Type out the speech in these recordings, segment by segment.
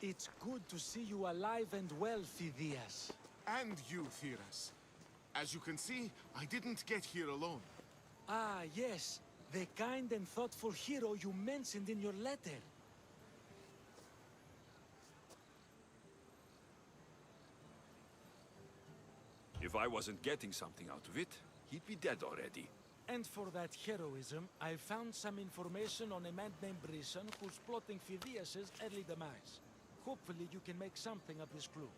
It's good to see you alive and well, Phidias. And you, Theras. As you can see, I didn't get here alone. Ah, yes. The kind and thoughtful hero you mentioned in your letter. If I wasn't getting something out of it, he'd be dead already. And for that heroism, I found some information on a man named Brisson who's plotting Phidias' early demise. Hopefully you can make something of this clue.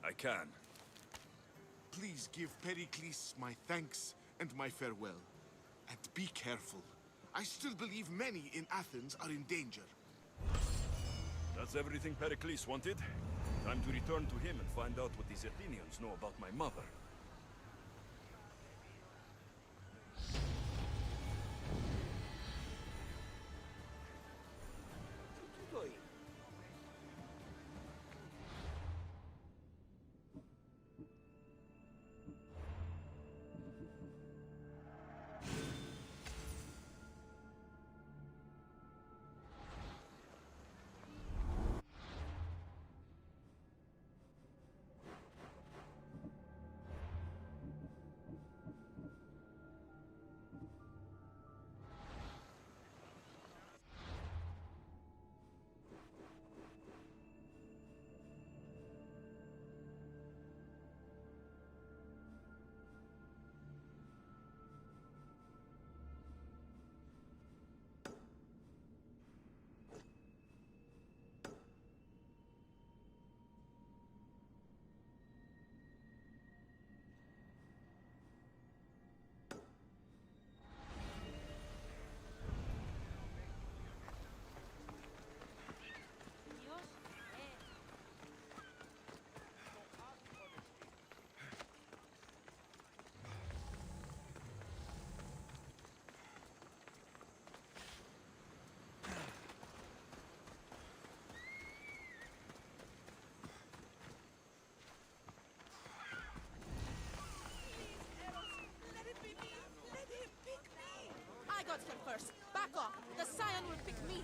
I can. Please give Pericles my thanks and my farewell. And be careful. I still believe many in Athens are in danger. That's everything Pericles wanted. Time to return to him and find out what these Athenians know about my mother. I got here first. Back off. The Scion will pick me.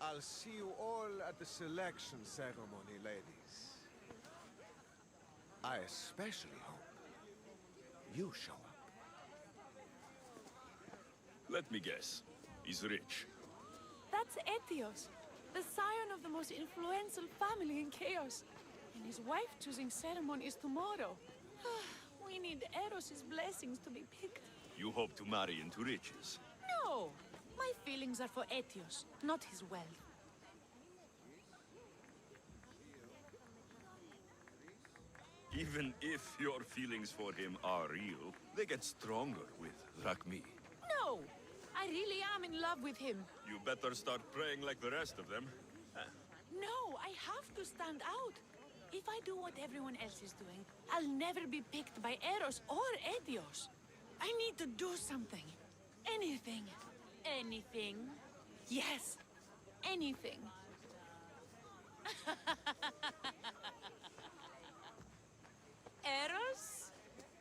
I'll see you all at the selection ceremony, ladies. I especially hope you show up. Let me guess. He's rich. That's Etios, the scion of the most influential family in Chaos. And his wife-choosing ceremony is tomorrow. We need Eros' blessings to be picked. You hope to marry into riches. No! My feelings are for Etios, not his wealth. Even if your feelings for him are real, they get stronger with Drachmi. No! I really am in love with him. You better start praying like the rest of them. No, I have to stand out. If I do what everyone else is doing, I'll never be picked by Eros or Etios. I need to do something. Anything. Anything? Yes. Anything. Eros?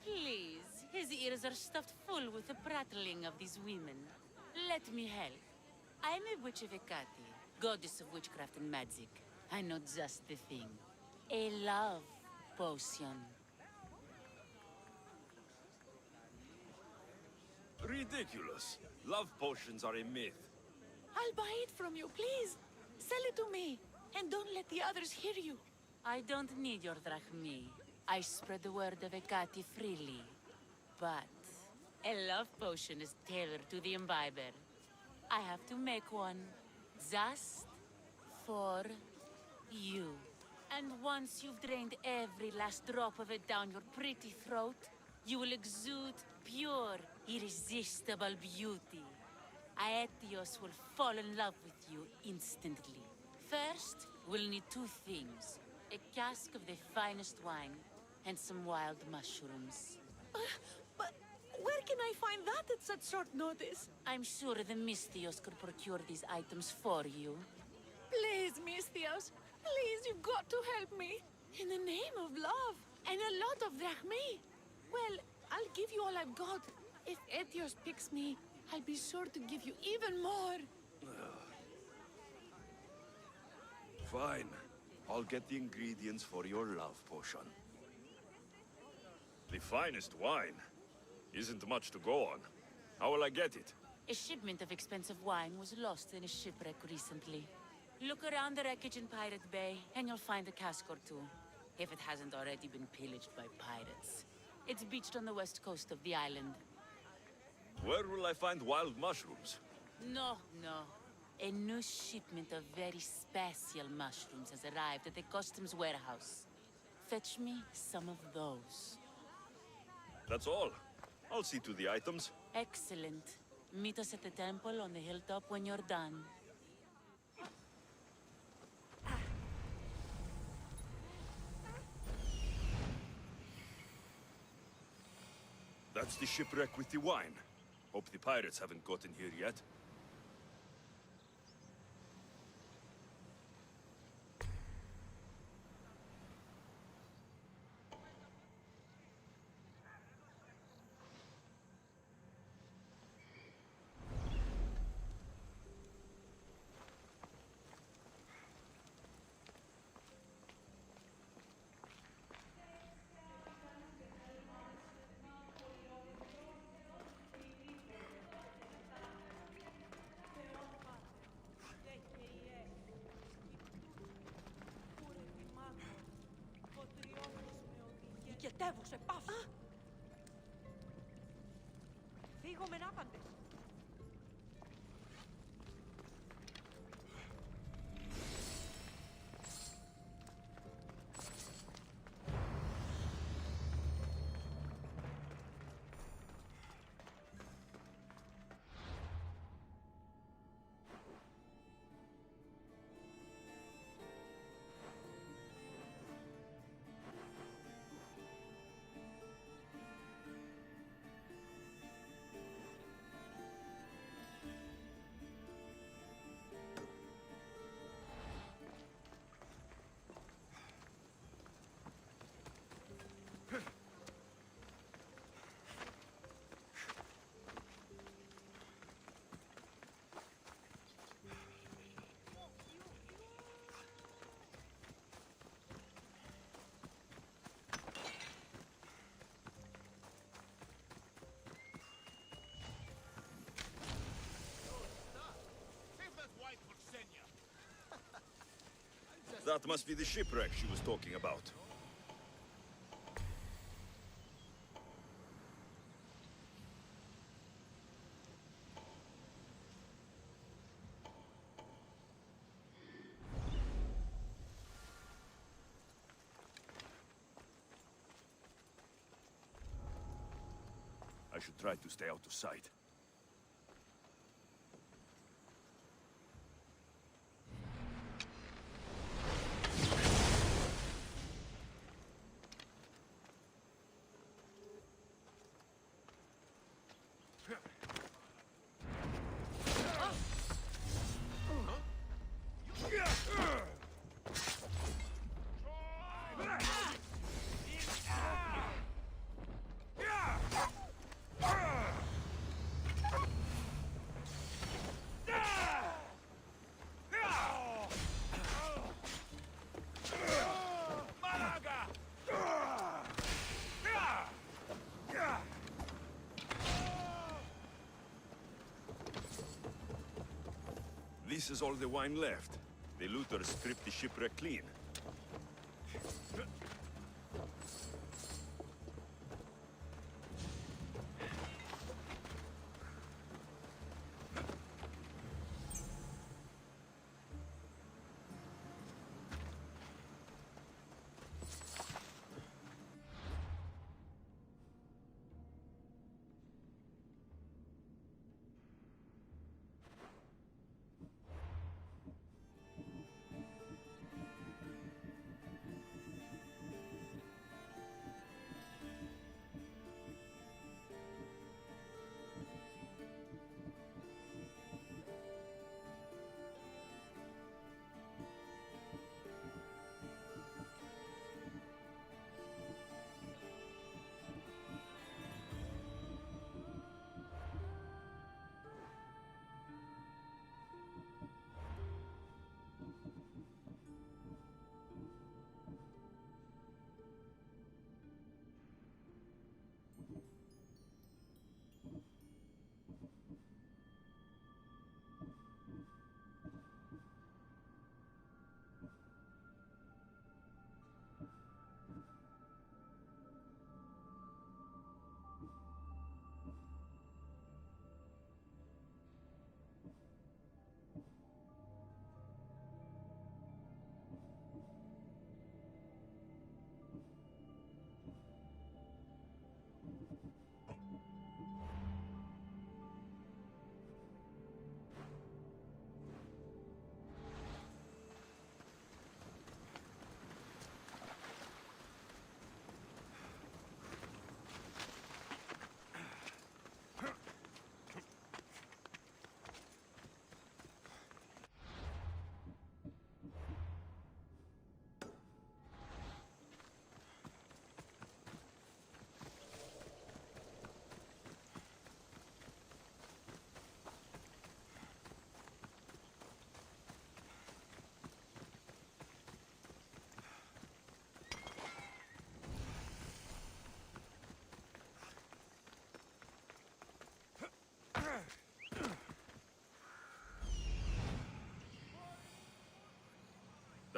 Please, his ears are stuffed full with the prattling of these women. Let me help. I'm a witch of Hecate, goddess of witchcraft and magic. I know just the thing. A love potion. Ridiculous. Love potions are a myth. I'll buy it from you, please. Sell it to me. And don't let the others hear you. I don't need your drachmi. I spread the word of Hecate freely. But a love potion is tailored to the imbiber. I have to make one just for you. And once you've drained every last drop of it down your pretty throat, you will exude pure, irresistible beauty. Aetios will fall in love with you instantly. First, we'll need two things. A cask of the finest wine, and some wild mushrooms. But where can I find that at such short notice? I'm sure the Mystios could procure these items for you. Please, Mystios. Please, you've got to help me. In the name of love. And a lot of drachmi. Well, I'll give you all I've got. If Etios picks me, I'll be sure to give you even more. Fine. I'll get the ingredients for your love potion. The finest wine. Isn't much to go on. How will I get it? A shipment of expensive wine was lost in a shipwreck recently. Look around the wreckage in Pirate Bay, and you'll find a cask or two. If it hasn't already been pillaged by pirates. It's beached on the west coast of the island. Where will I find wild mushrooms? No. A new shipment of very special mushrooms has arrived at the customs warehouse. Fetch me some of those. That's all. I'll see to the items. Excellent. Meet us at the temple on the hilltop when you're done. That's the shipwreck with the wine. Hope the pirates haven't gotten here yet. Δικαιτεύουσε, πάυσε! Φύγομεν άπαντες! That must be the shipwreck she was talking about. I should try to stay out of sight. This is all the wine left. The looters stripped the shipwreck clean.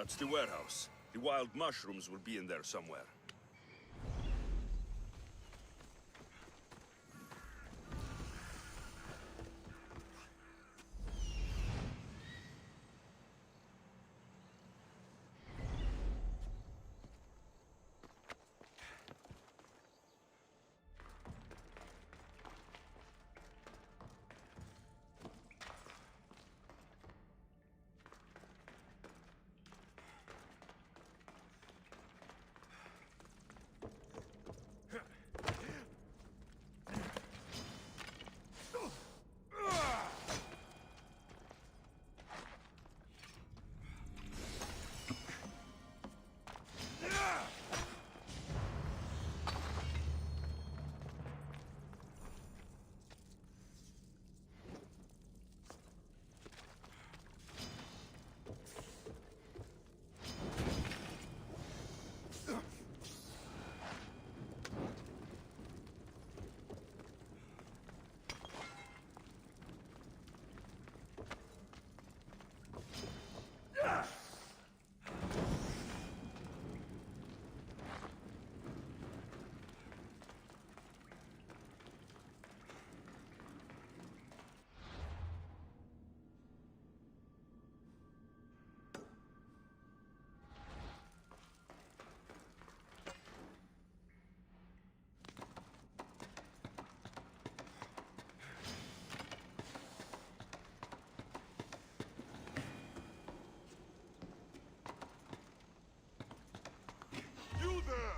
That's the warehouse. The wild mushrooms will be in there somewhere. You there!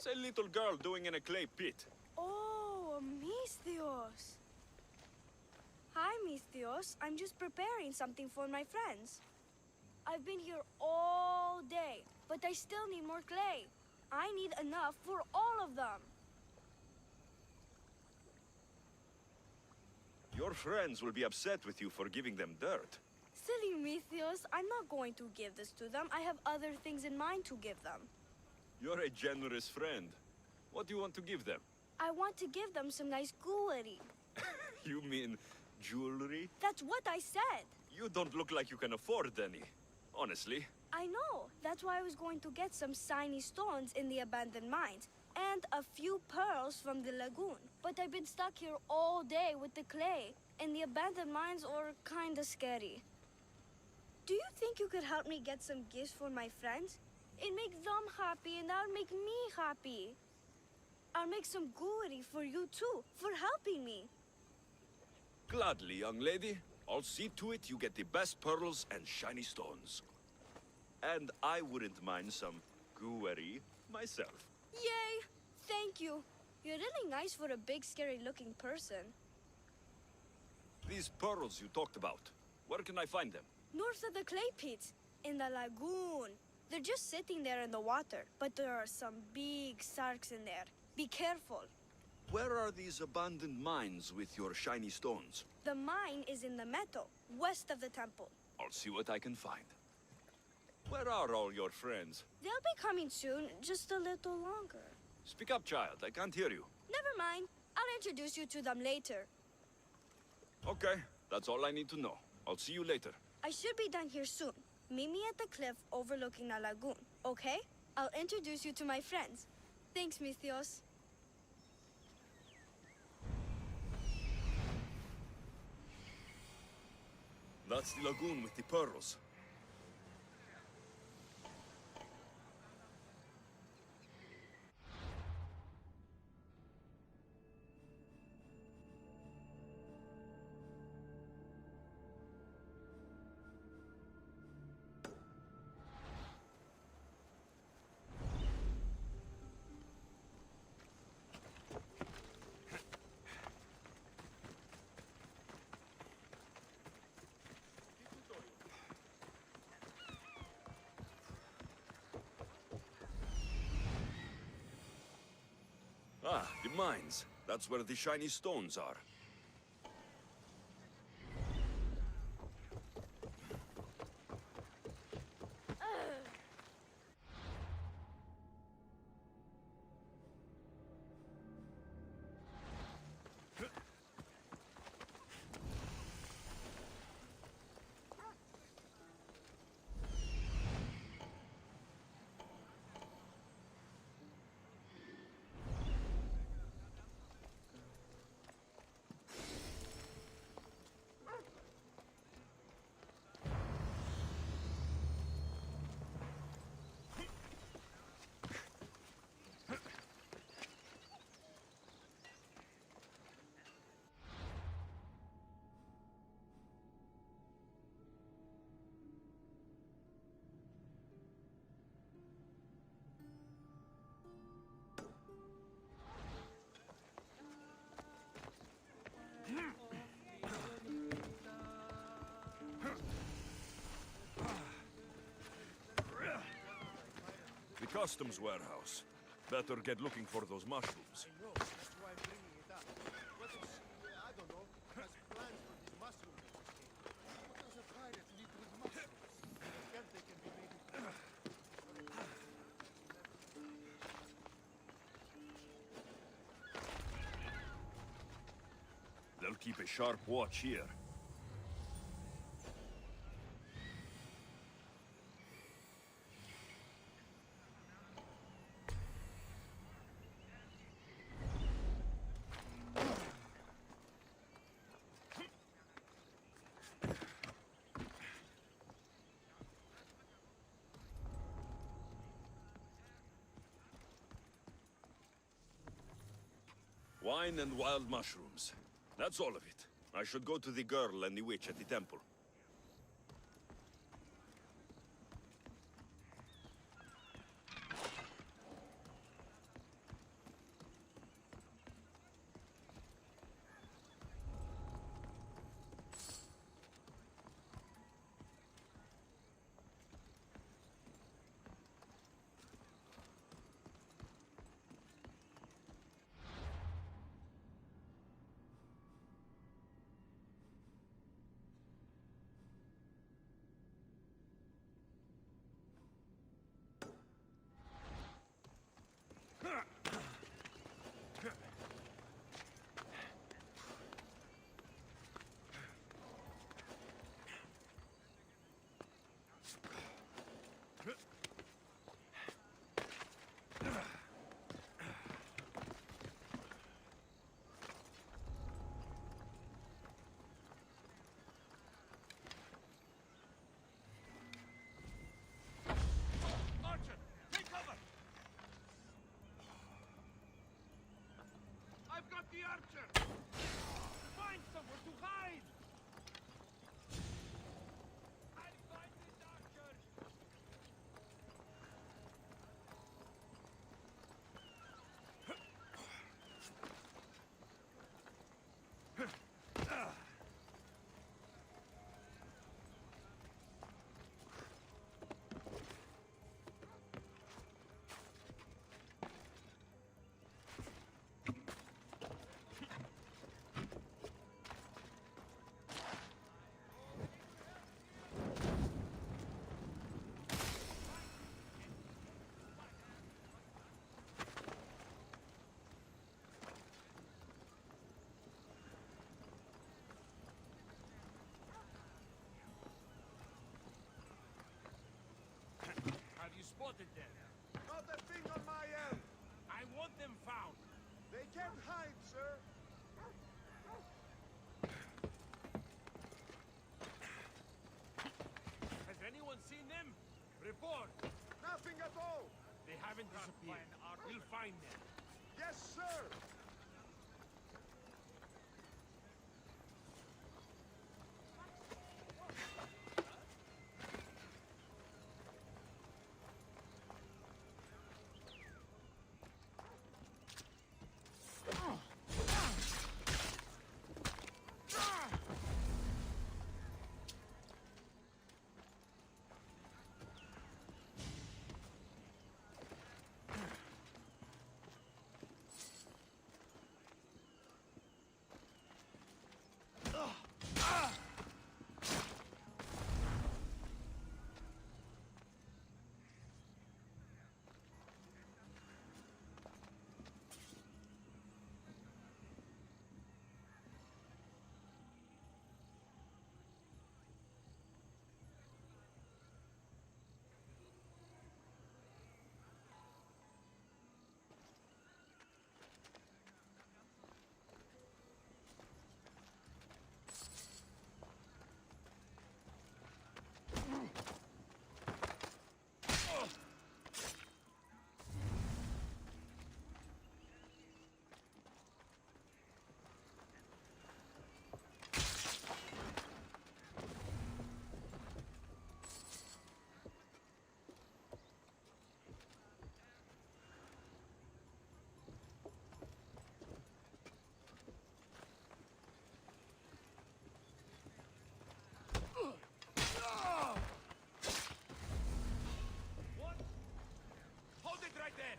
What's a little girl doing in a clay pit? Oh, Misthios. Hi, Misthios. I'm just preparing something for my friends. I've been here all day, but I still need more clay. I need enough for all of them. Your friends will be upset with you for giving them dirt. Silly Misthios, I'm not going to give this to them. I have other things in mind to give them. You're a generous friend. What do you want to give them? I want to give them some nice jewelry. You mean jewelry? That's what I said. You don't look like you can afford any, honestly. I know. That's why I was going to get some shiny stones in the abandoned mines and a few pearls from the lagoon. But I've been stuck here all day with the clay, and the abandoned mines are kinda scary. Do you think you could help me get some gifts for my friends? It'd make them happy, and that'll make me happy. I'll make some jewelry for you too, for helping me. Gladly, young lady. I'll see to it you get the best pearls and shiny stones. And I wouldn't mind some gooery myself. Yay! Thank you. You're really nice for a big, scary-looking person. These pearls you talked about, where can I find them? North of the clay pits, in the lagoon. They're just sitting there in the water, but there are some big sharks in there. Be careful. Where are these abandoned mines with your shiny stones? The mine is in the meadow, west of the temple. I'll see what I can find. Where are all your friends? They'll be coming soon, just a little longer. Speak up, child. I can't hear you. Never mind. I'll introduce you to them later. Okay, that's all I need to know. I'll see you later. I should be done here soon. Meet me at the cliff overlooking the lagoon, okay? I'll introduce you to my friends. Thanks, Misthios. That's the lagoon with the pearls. Ah, the mines. That's where the shiny stones are. The customs warehouse. Better get looking for those mushrooms. I know, that's why I'm bringing it up. What if she, I don't know, has plans for these mushrooms? What does a pirate need with mushrooms? I guess they can be made into... They'll keep a sharp watch here. Wine and wild mushrooms. That's all of it. I should go to the girl and the witch at the temple. archer! Find somewhere to hide! I'll find this archer! Have you spotted them? Not a thing on my end! I want them found. They can't hide, sir! Has anyone seen them? Report. Nothing at all! They haven't disappeared. We'll find them. Yes, sir! What? Hold it right there.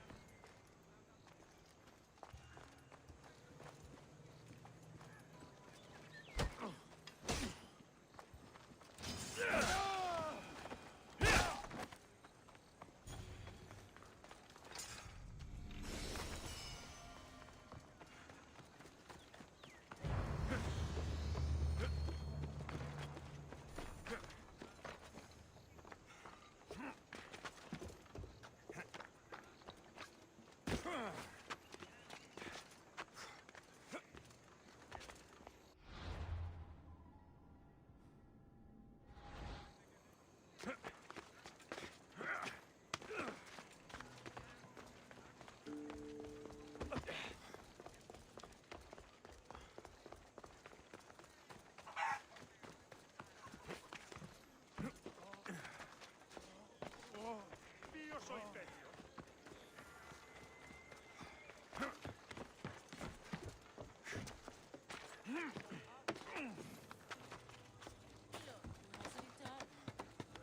Io soy Petio.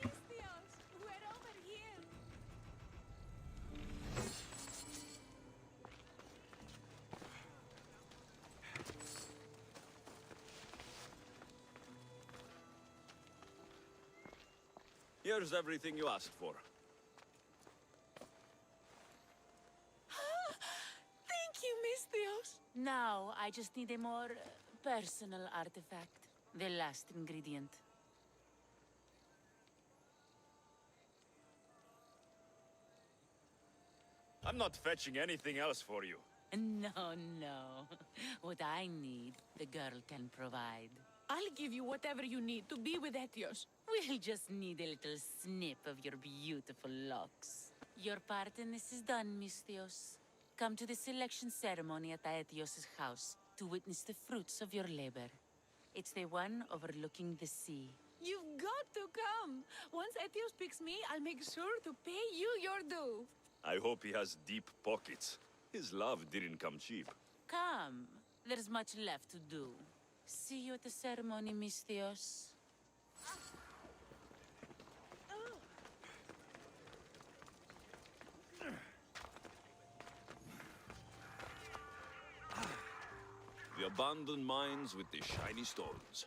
Mistios, we're over here. Here's everything you asked for. Thank you, Mistios. Now, I just need a more personal artifact. The last ingredient. I'm not fetching anything else for you. No, no. What I need, the girl can provide. I'll give you whatever you need to be with Etios. We'll just need a little snip of your beautiful locks. Your part in this is done, Mistios. Come to the selection ceremony at Aetios' house. to witness the fruits of your labor. It's the one overlooking the sea. You've got to come. Once Etios picks me, I'll make sure to pay you your due. I hope he has deep pockets. His love didn't come cheap. Come. There's much left to do. See you at the ceremony, Misthios. The abandoned mines with the shiny stones.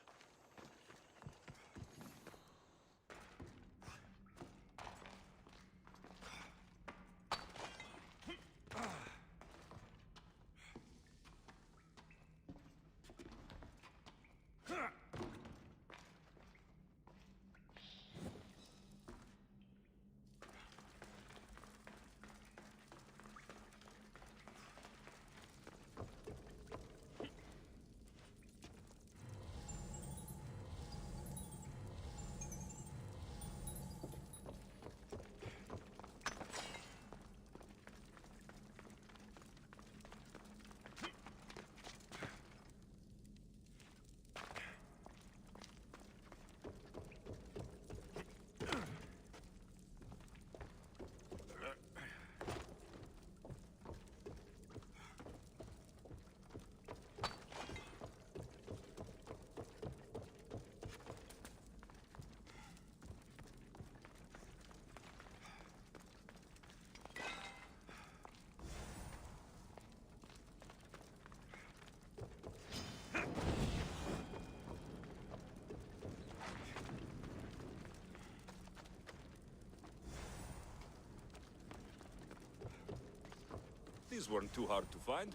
These weren't too hard to find.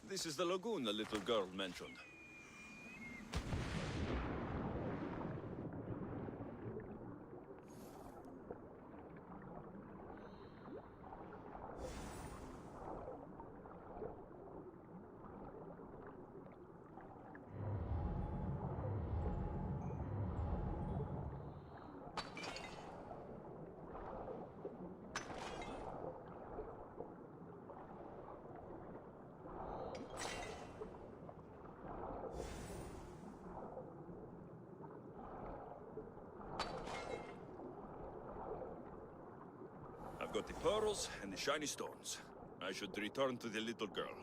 This is the lagoon the little girl mentioned. I've got the pearls and the shiny stones. I should return to the little girl.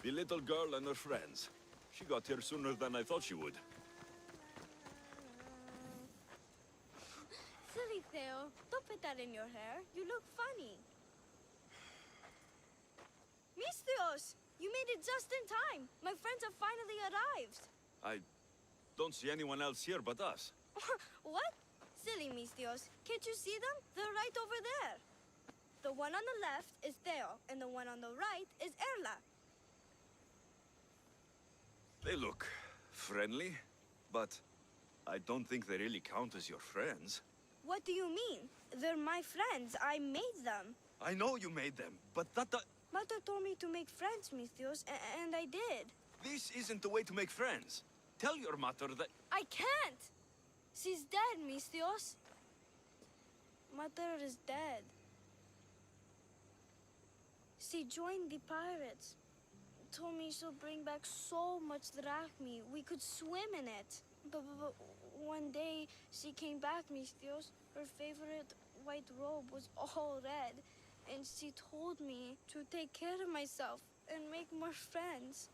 The little girl and her friends. She got here sooner than I thought she would. Silly Theo, don't put that in your hair. You look funny. Misthios! You made it just in time. My friends have finally arrived. I don't see anyone else here but us. What? Silly Mistios. Can't you see them? They're right over there. The one on the left is Theo, and the one on the right is Erla. They look friendly, but I don't think they really count as your friends. What do you mean? They're my friends. I made them. I know you made them, but Mother told me to make friends, Mistios, and I did. this isn't the way to make friends. Tell your mother that... I can't! She's dead, Mistios. Mother is dead. She joined the pirates. Told me she'll bring back so much drachmi, we could swim in it. But one day, she came back, Mistios. Her favorite white robe was all red. And she told me to take care of myself and make more friends.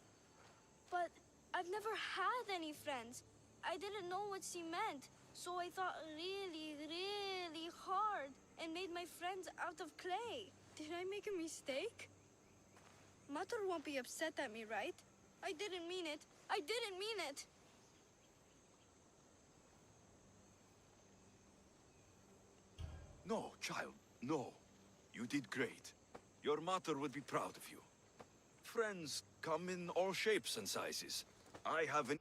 But I've never had any friends. I didn't know what she meant. So I thought really, really hard and made my friends out of clay. Did I make a mistake? Mother won't be upset at me, right? I didn't mean it. I didn't mean it. No, child, no. You did great. Your mother would be proud of you. Friends come in all shapes and sizes. I haven't...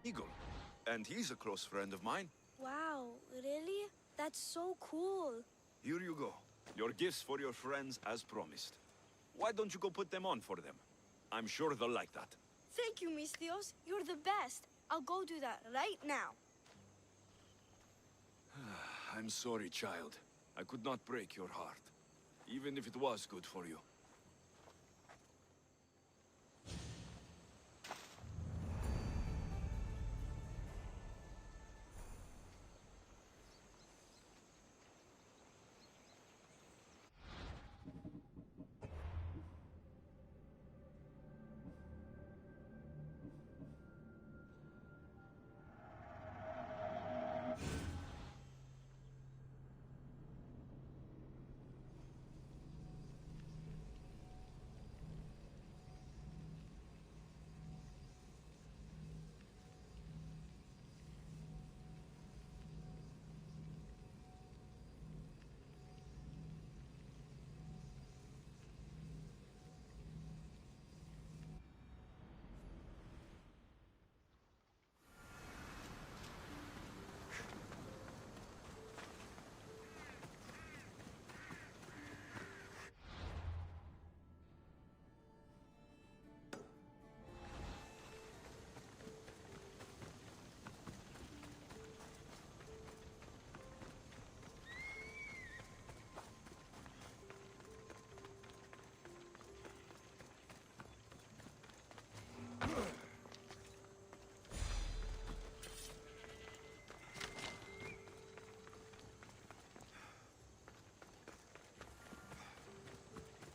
Eagle. And he's a close friend of mine. Wow, really? That's so cool. Here you go. Your gifts for your friends as promised. Why don't you go put them on for them? I'm sure they'll like that. Thank you, Mistios. You're the best. I'll go do that right now. I'm sorry, child. I could not break your heart. Even if it was good for you.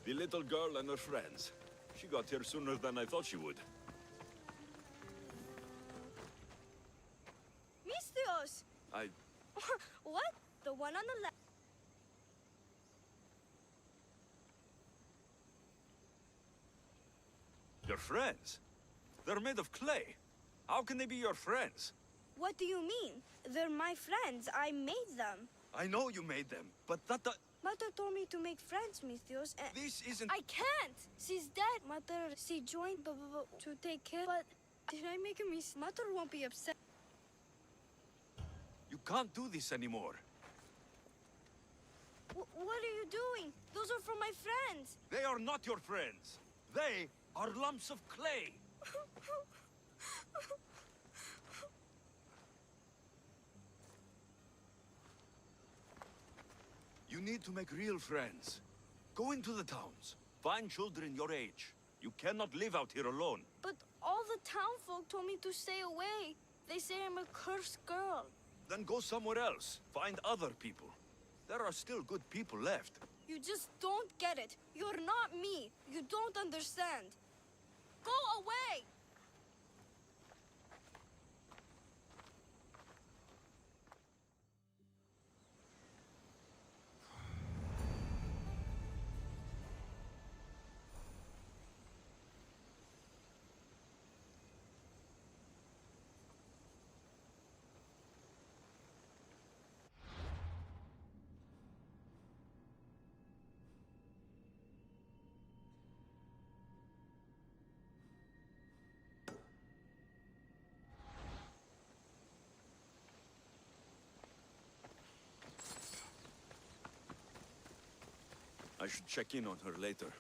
The little girl and her friends. She got here sooner than I thought she would. Mistios! I... What? The one on the left. Your friends? They're made of clay. How can they be your friends? What do you mean? They're my friends. I made them. I know you made them, but Mother told me to make friends, Mithios, and this isn't... I can't! She's dead. Mother, she joined to take care, but did I make a mistake? Mother won't be upset. You can't do this anymore. What are you doing? Those are from my friends. They are not your friends. They are lumps of clay. You need to make real friends. Go into the towns. Find children your age. You cannot live out here alone. But all the townfolk told me to stay away. They say I'm a cursed girl. Then go somewhere else. Find other people. There are still good people left. You just don't get it. You're not me. You don't understand. Go away! I should check in on her later.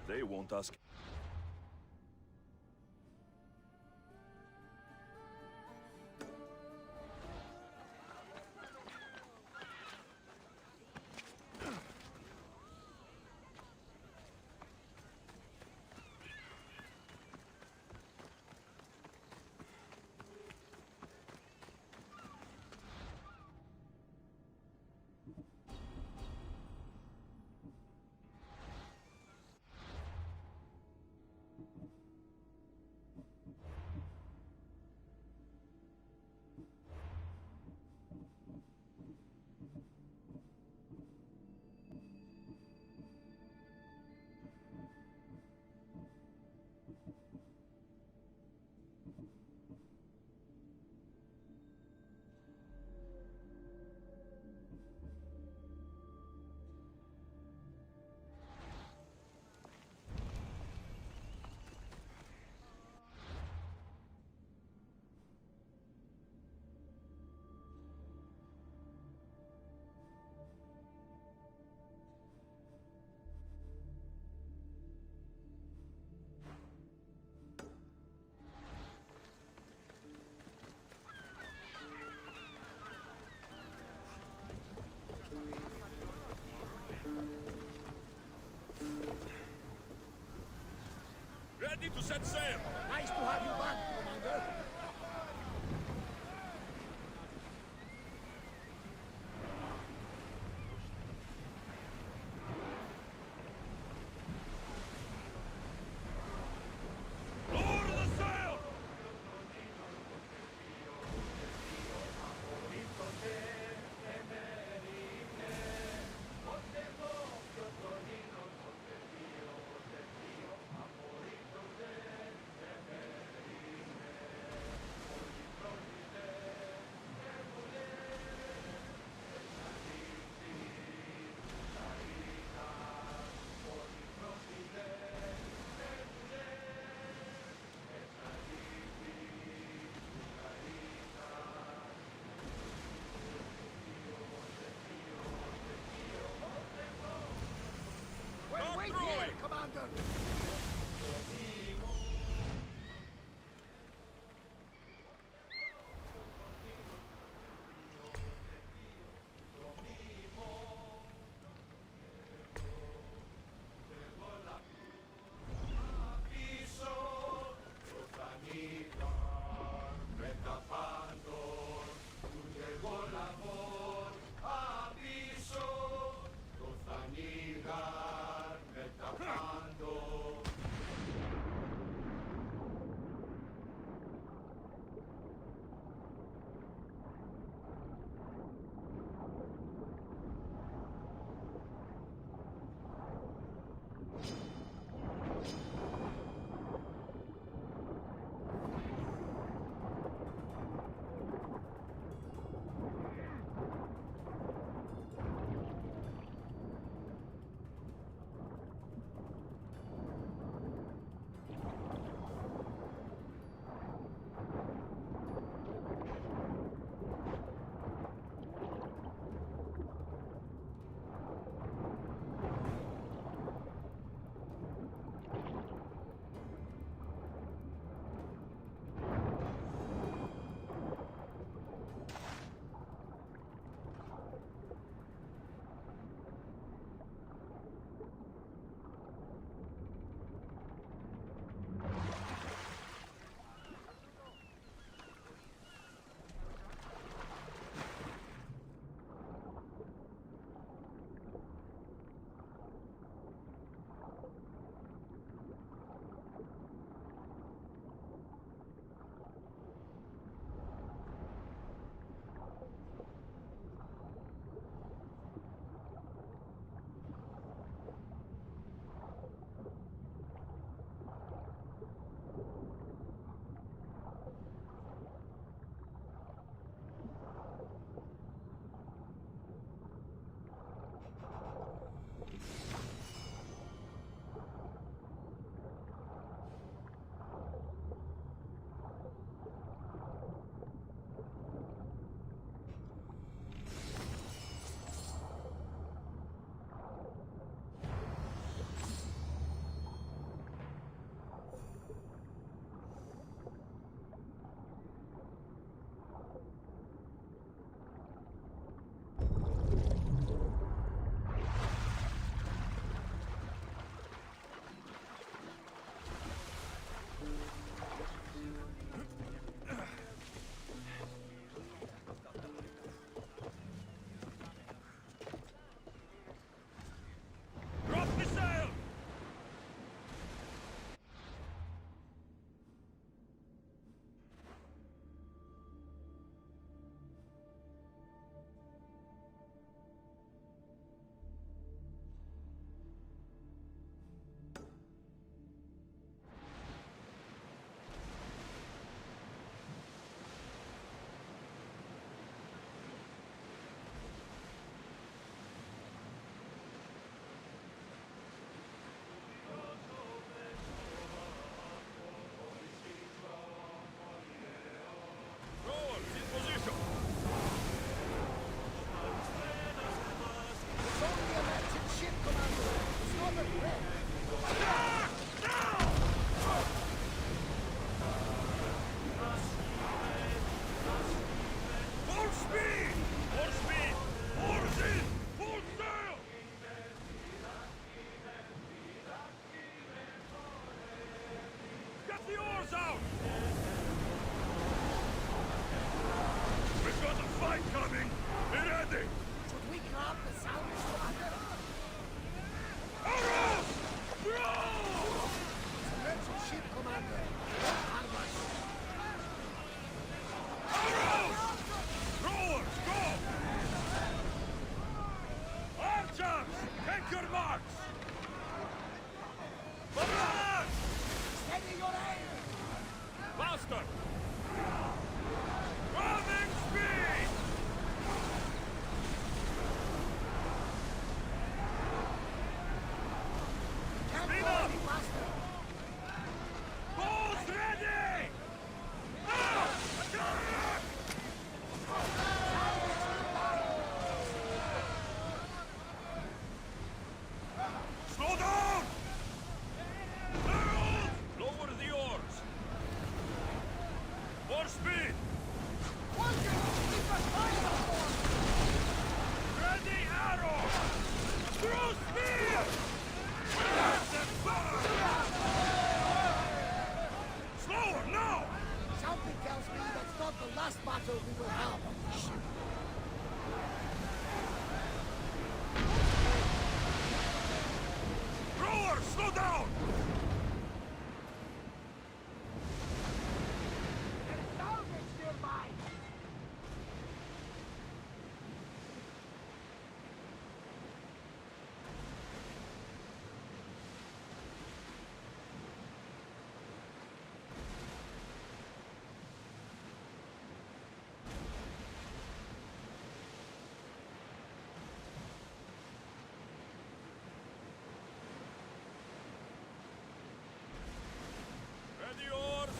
They won't ask. Ready to set sail! Nice to have you back, Commander. Lower the sail! fight coming! Be ready! Should we grab the sound squadron? Arrows! Throw! Merchant ship commander. Arm us. Arrows! Throwers, go! Archers! Take your marks! Barrage! Steady your aim! Faster! Running speed! Can't Speed go up! any faster! Bows ready! Now! Attack! Slow down! Arrows! Lower the oars! More speed! Ready arrows! Throw spear! Let them burn! Slower now! Something tells me that's not the last battle we will have on this ship. Rowers, slow down! There's salvage nearby! Ready oars!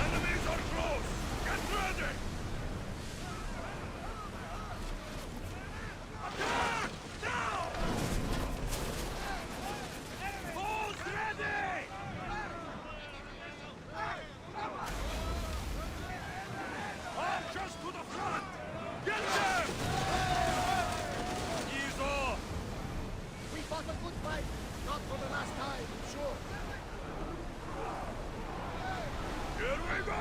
Enemies are close! Get ready! Attack! Now! Bows ready! Archers to the front! Get them! Ease off! We fought a good fight. Not for the last time, I'm sure. Here we go!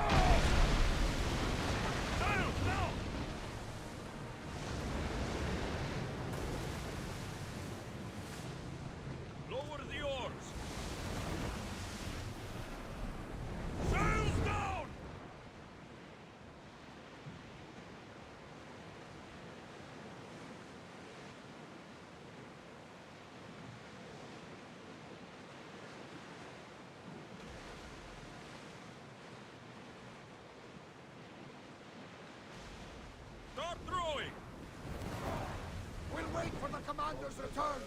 Sails now! Lower the oars! Sails down! Start throwing! We'll wait for the commander's return.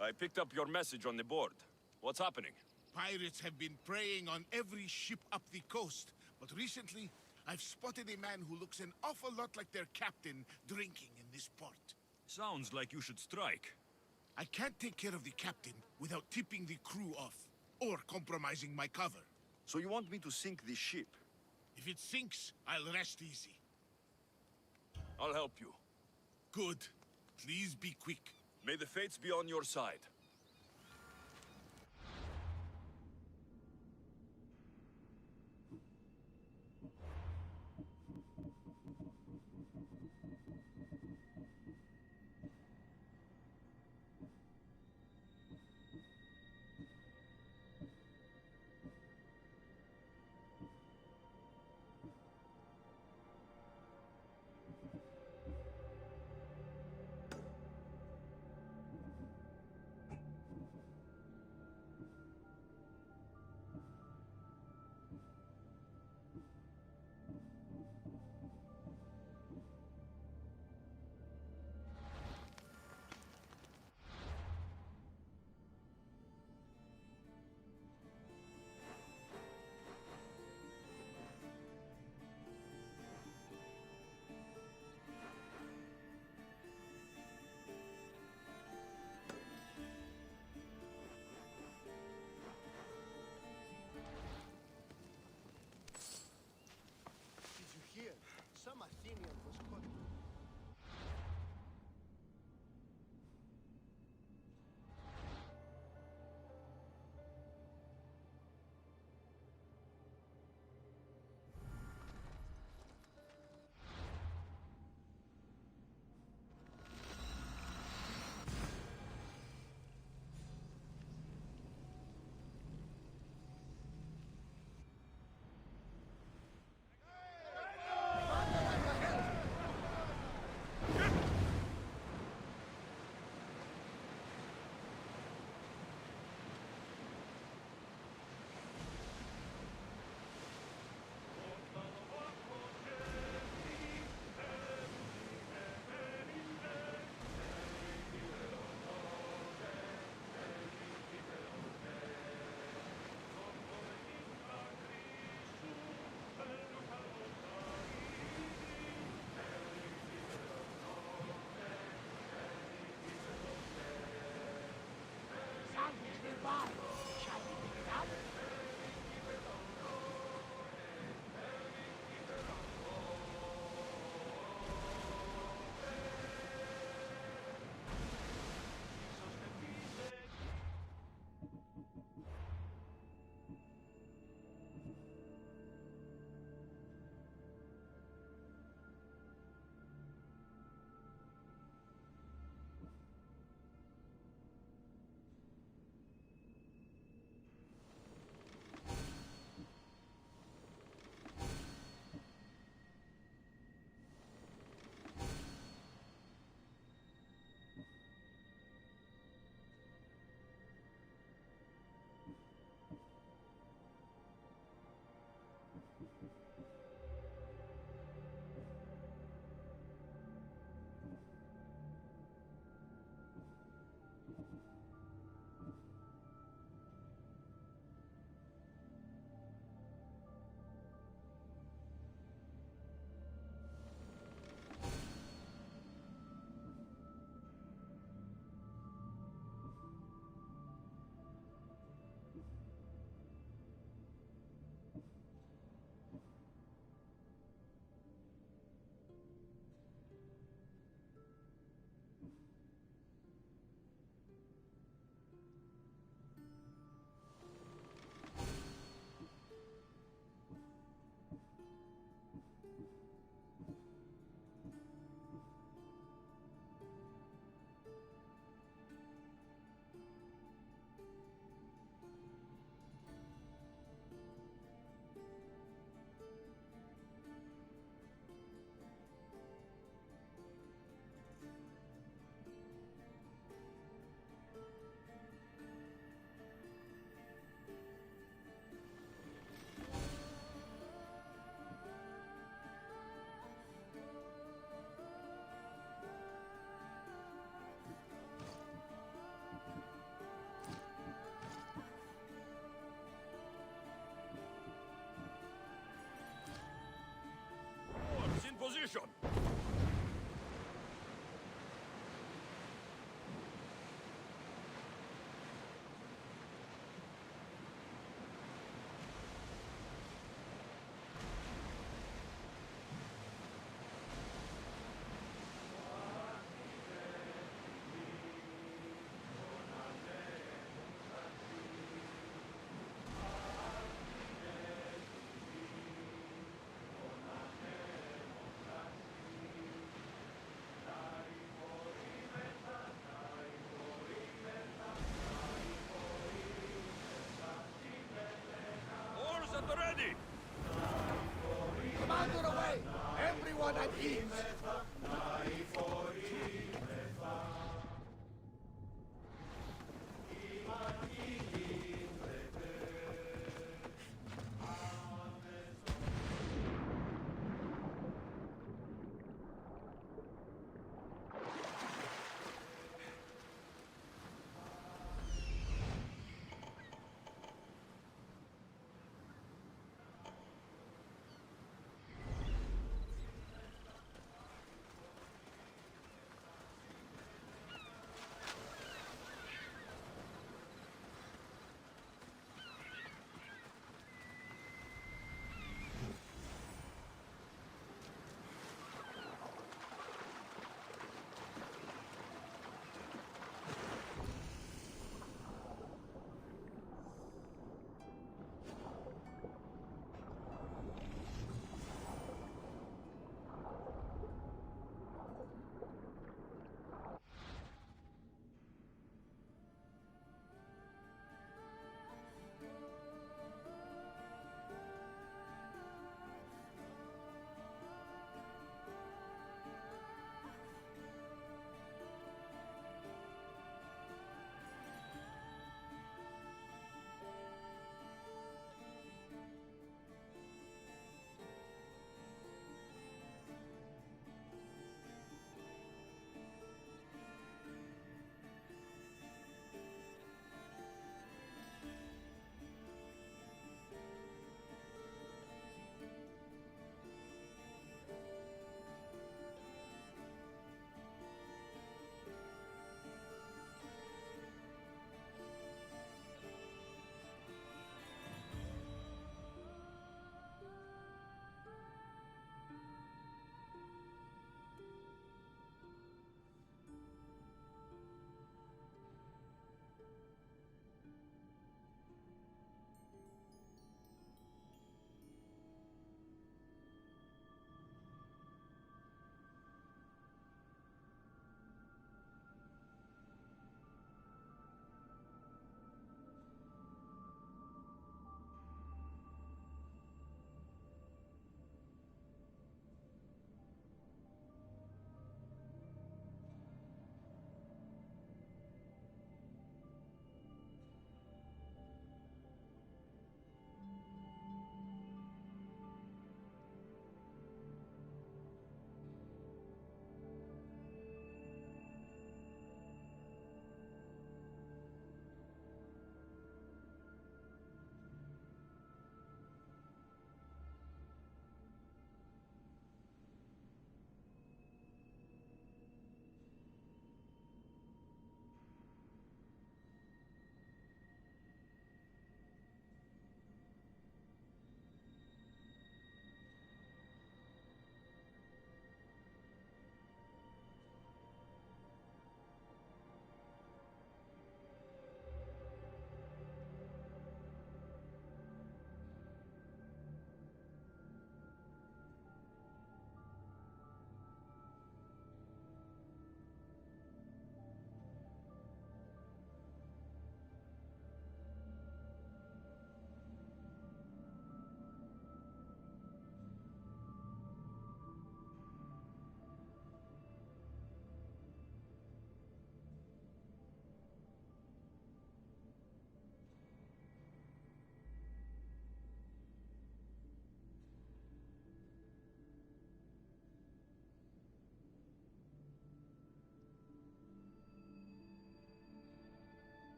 I picked up your message on the board. What's happening? Pirates have been preying on every ship up the coast, but recently I've spotted a man who looks an awful lot like their captain drinking in this port. Sounds like you should strike. I can't take care of the captain without tipping the crew off, or compromising my cover. So you want me to sink this ship? If it sinks, I'll rest easy. I'll help you. Good. Please be quick. May the fates be on your side. Bye, shiny cat. Force in position. Oars at the ready. Commander away! Everyone at ease!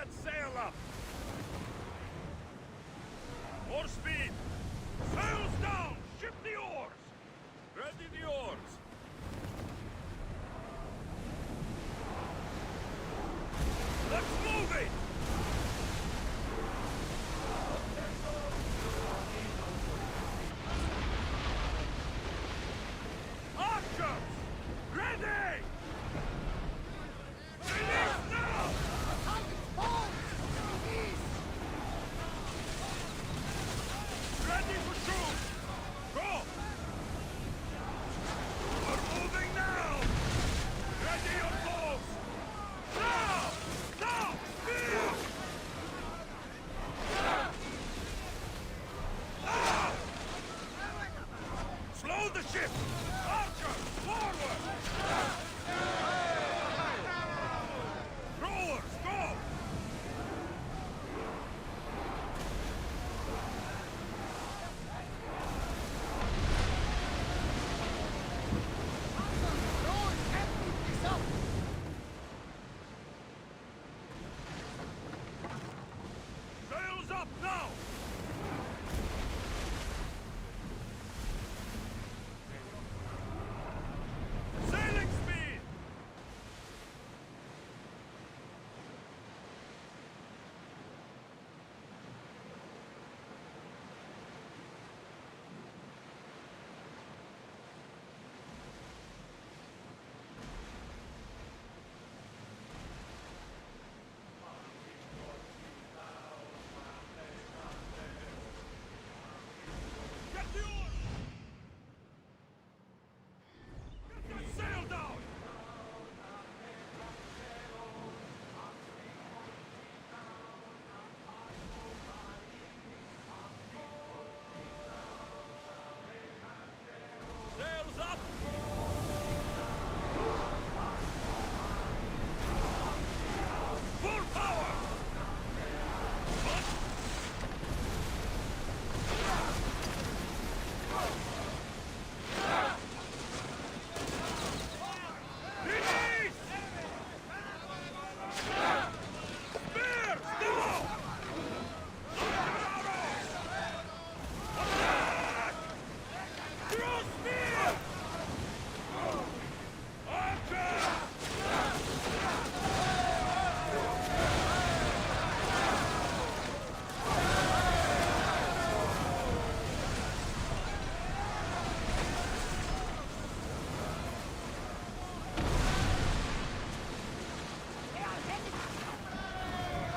that sail up! More speed! Sails down! Ship the oars! Ready the oars! Let's move it! Archers! Ready! Release now! Ready to shoot! Go! We're moving now! Ready your bows! Now! Now! Spear! Now! Slow the ship! Archers, forward! Rowers, go! Sails up now! Sailing speed! Get the oars! Get that sail down! Sails up! Full power! Release! Spears, go! Arrows! Attack! Throw spear! Archers!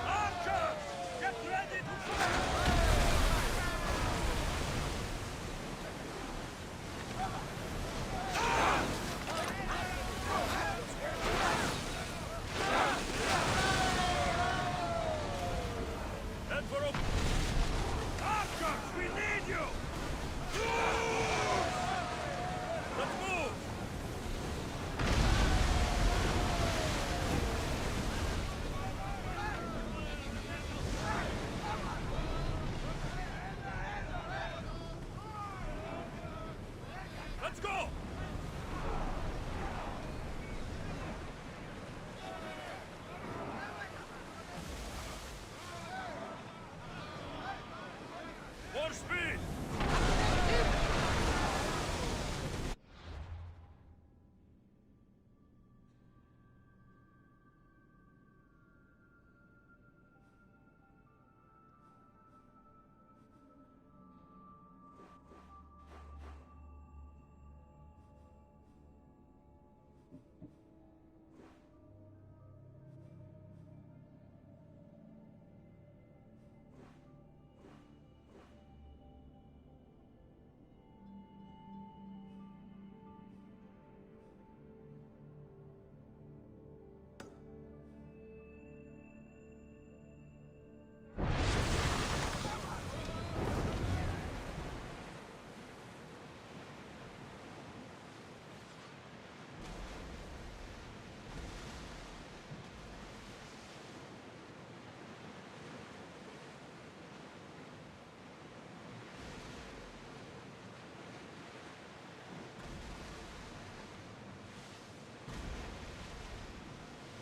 Archers! Get ready to fire! Head for open. Archers, we need you! Let's move! Let's go! More speed!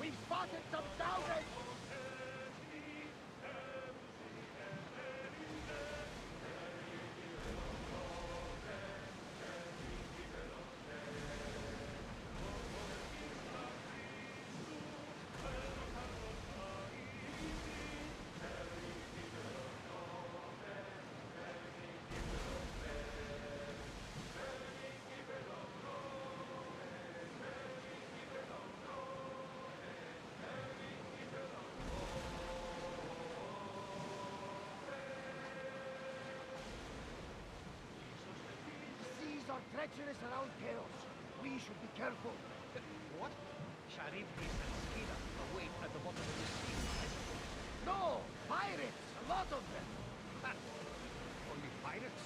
We've spotted some thousands! treacherous around chaos. We should be careful. What? Sharif and Skila await at the bottom of the sea, I suppose. No! Pirates! A lot of them! Ha! Only pirates?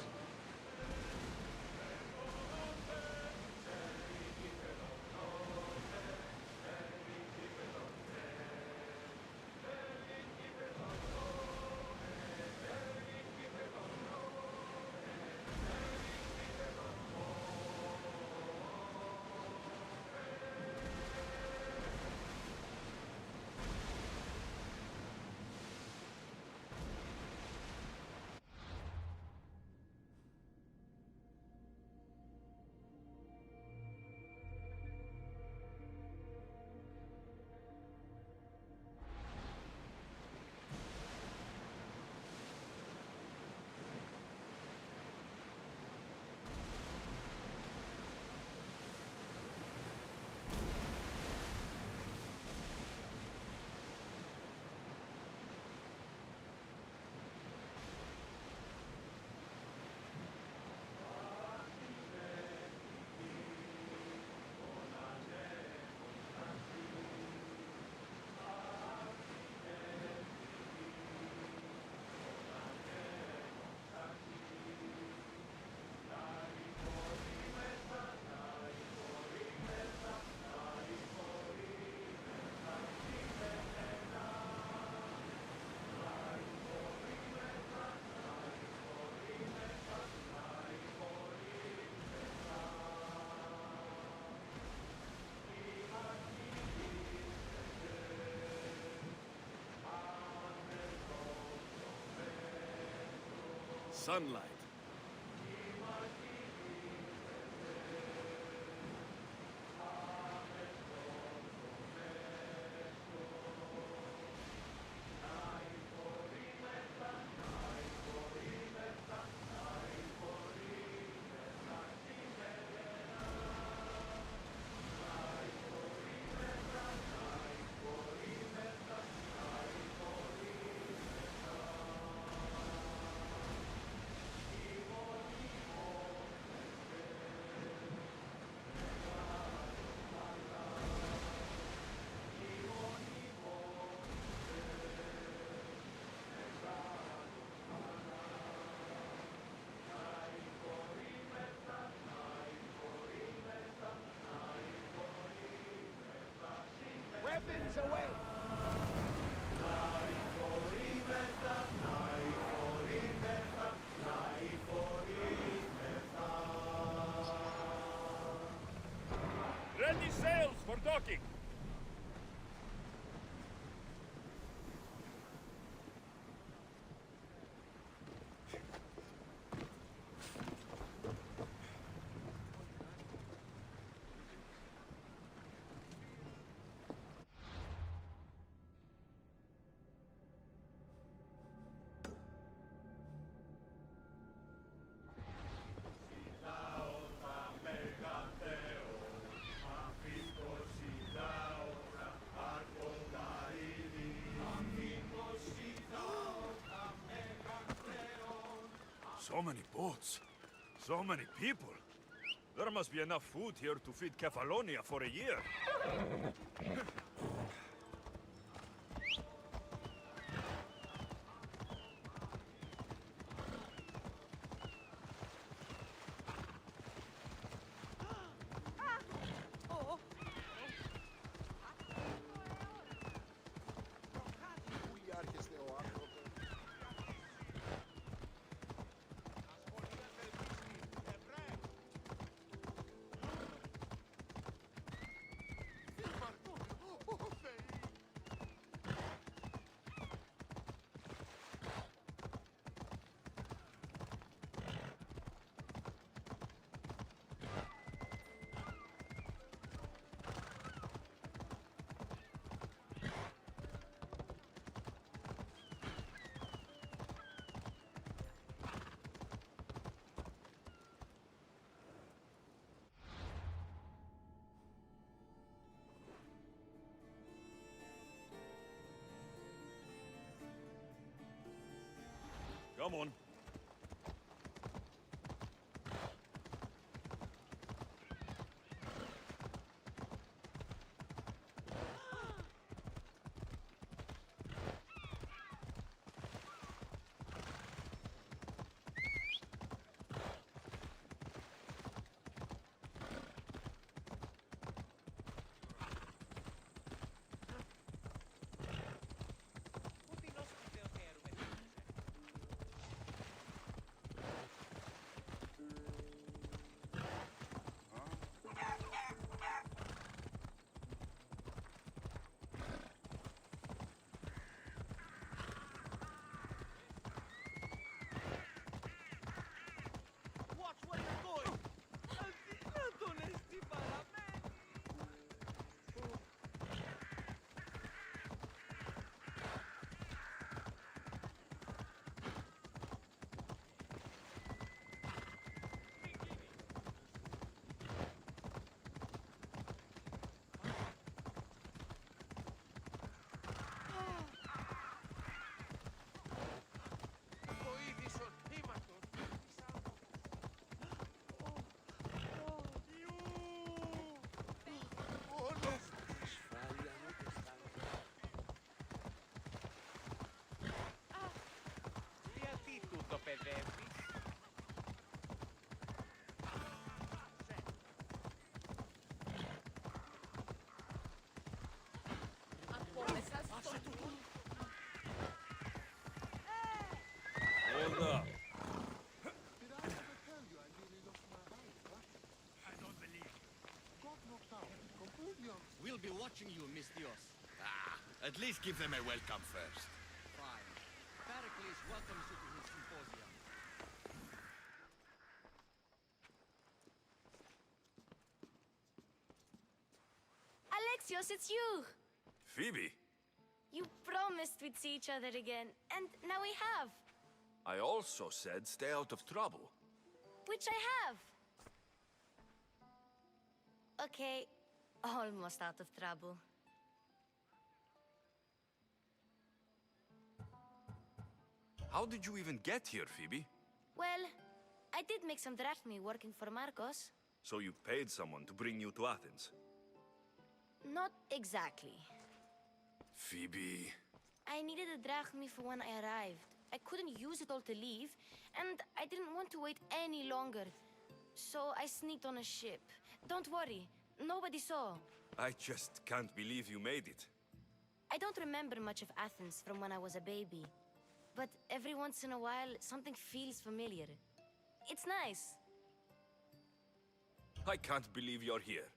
Sunlight. Weapons away! Ready sails for docking! So many boats. So many people. There must be enough food here to feed Kefalonia for a year. Come on. be watching you, Miss Dios. At least give them a welcome first. Fine. Pericles welcomes you to his symposium. Alexios, it's you! Phoebe, You promised we'd see each other again, and now we have. I also said stay out of trouble. Which I have. Okay, almost out of trouble. How did you even get here, Phoebe? Well, I did make some drachmi working for Marcos. So you paid someone to bring you to Athens? Not exactly. Phoebe... I needed a drachmi for when I arrived. I couldn't use it all to leave, and I didn't want to wait any longer. So I sneaked on a ship. Don't worry, nobody saw. I just can't believe you made it. I don't remember much of Athens from when I was a baby. But every once in a while, something feels familiar. It's nice. I can't believe you're here.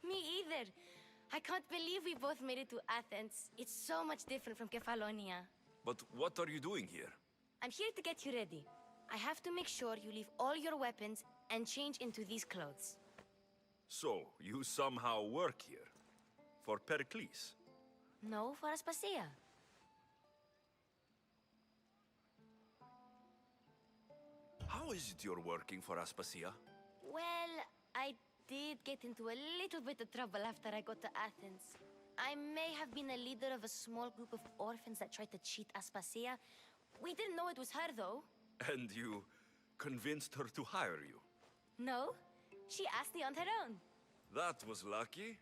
Me either. I can't believe we both made it to Athens. It's so much different from Kefalonia. But what are you doing here? I'm here to get you ready. I have to make sure you leave all your weapons and change into these clothes. So, you somehow work here? For Pericles? No, for Aspasia. How is it you're working for Aspasia? Well, I did get into a little bit of trouble after I got to Athens. I may have been a leader of a small group of orphans that tried to cheat Aspasia. We didn't know it was her, though. And you convinced her to hire you? No, she asked me on her own. That was lucky.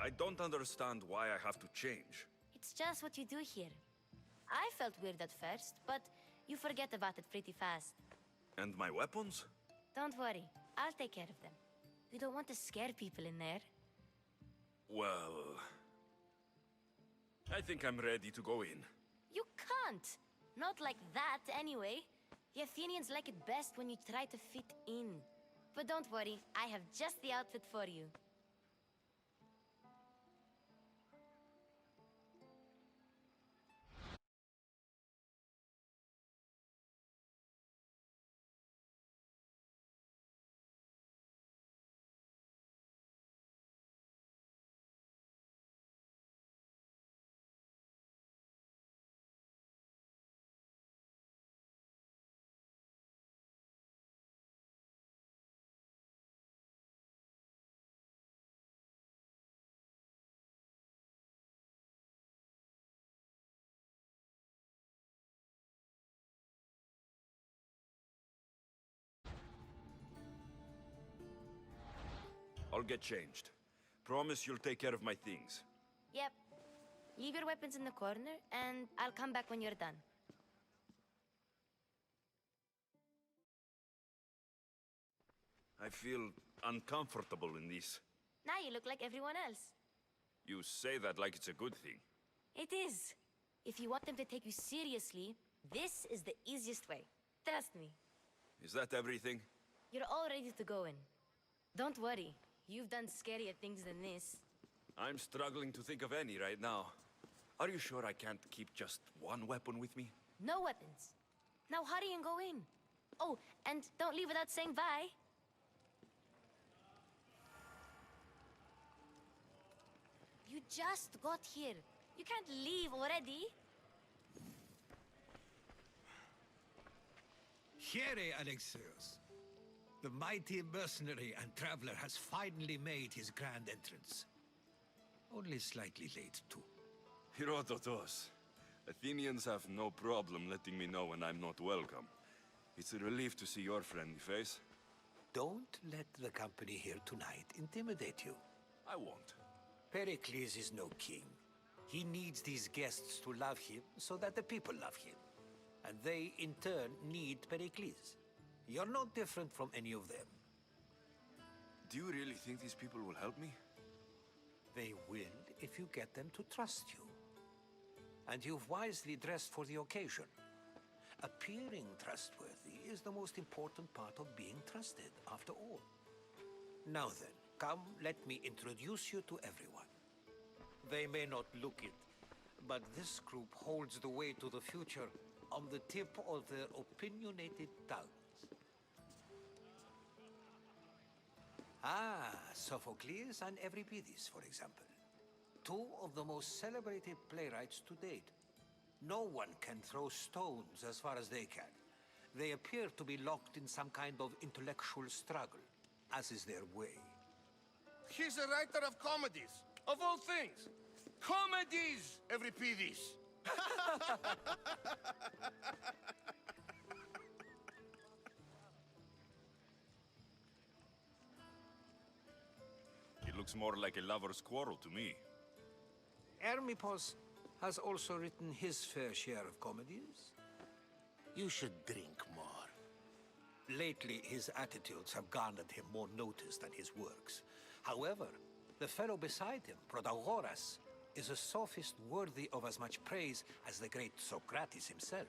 I don't understand why I have to change. It's just what you do here. I felt weird at first, but you forget about it pretty fast. And my weapons? Don't worry, I'll take care of them. We don't want to scare people in there. Well... I think I'm ready to go in. You can't! Not like that, anyway. The Athenians like it best when you try to fit in. But don't worry, I have just the outfit for you. I'll get changed. Promise you'll take care of my things. Yep. Leave your weapons in the corner, and I'll come back when you're done. I feel uncomfortable in this. Now you look like everyone else. You say that like it's a good thing. It is. If you want them to take you seriously, this is the easiest way. Trust me. Is that everything? You're all ready to go in. Don't worry. You've done scarier things than this. I'm struggling to think of any right now. Are you sure I can't keep just one weapon with me? No weapons. Now hurry and go in. Oh, and don't leave without saying bye. You just got here. You can't leave already. Here, Alexios. The mighty mercenary and traveler has finally made his grand entrance. Only slightly late, too. Herodotos. Athenians have no problem letting me know when I'm not welcome. It's a relief to see your friendly face. Don't let the company here tonight intimidate you. I won't. Pericles is no king. He needs these guests to love him so that the people love him. And they, in turn, need Pericles. You're no different from any of them. Do you really think these people will help me? They will if you get them to trust you. And you've wisely dressed for the occasion. Appearing trustworthy is the most important part of being trusted, after all. Now then, Come, let me introduce you to everyone. They may not look it, but this group holds the way to the future on the tip of their opinionated tongues. Ah, Sophocles and Euripides, for example. Two of the most celebrated playwrights to date. No one can throw stones as far as they can. They appear to be locked in some kind of intellectual struggle, as is their way. He's a writer of comedies, of all things. Comedies, Euripides. It looks more like a lover's quarrel to me. Hermippos has also written his fair share of comedies. You should drink more. Lately, his attitudes have garnered him more notice than his works. However, the fellow beside him, Protagoras, is a sophist worthy of as much praise as the great Socrates himself.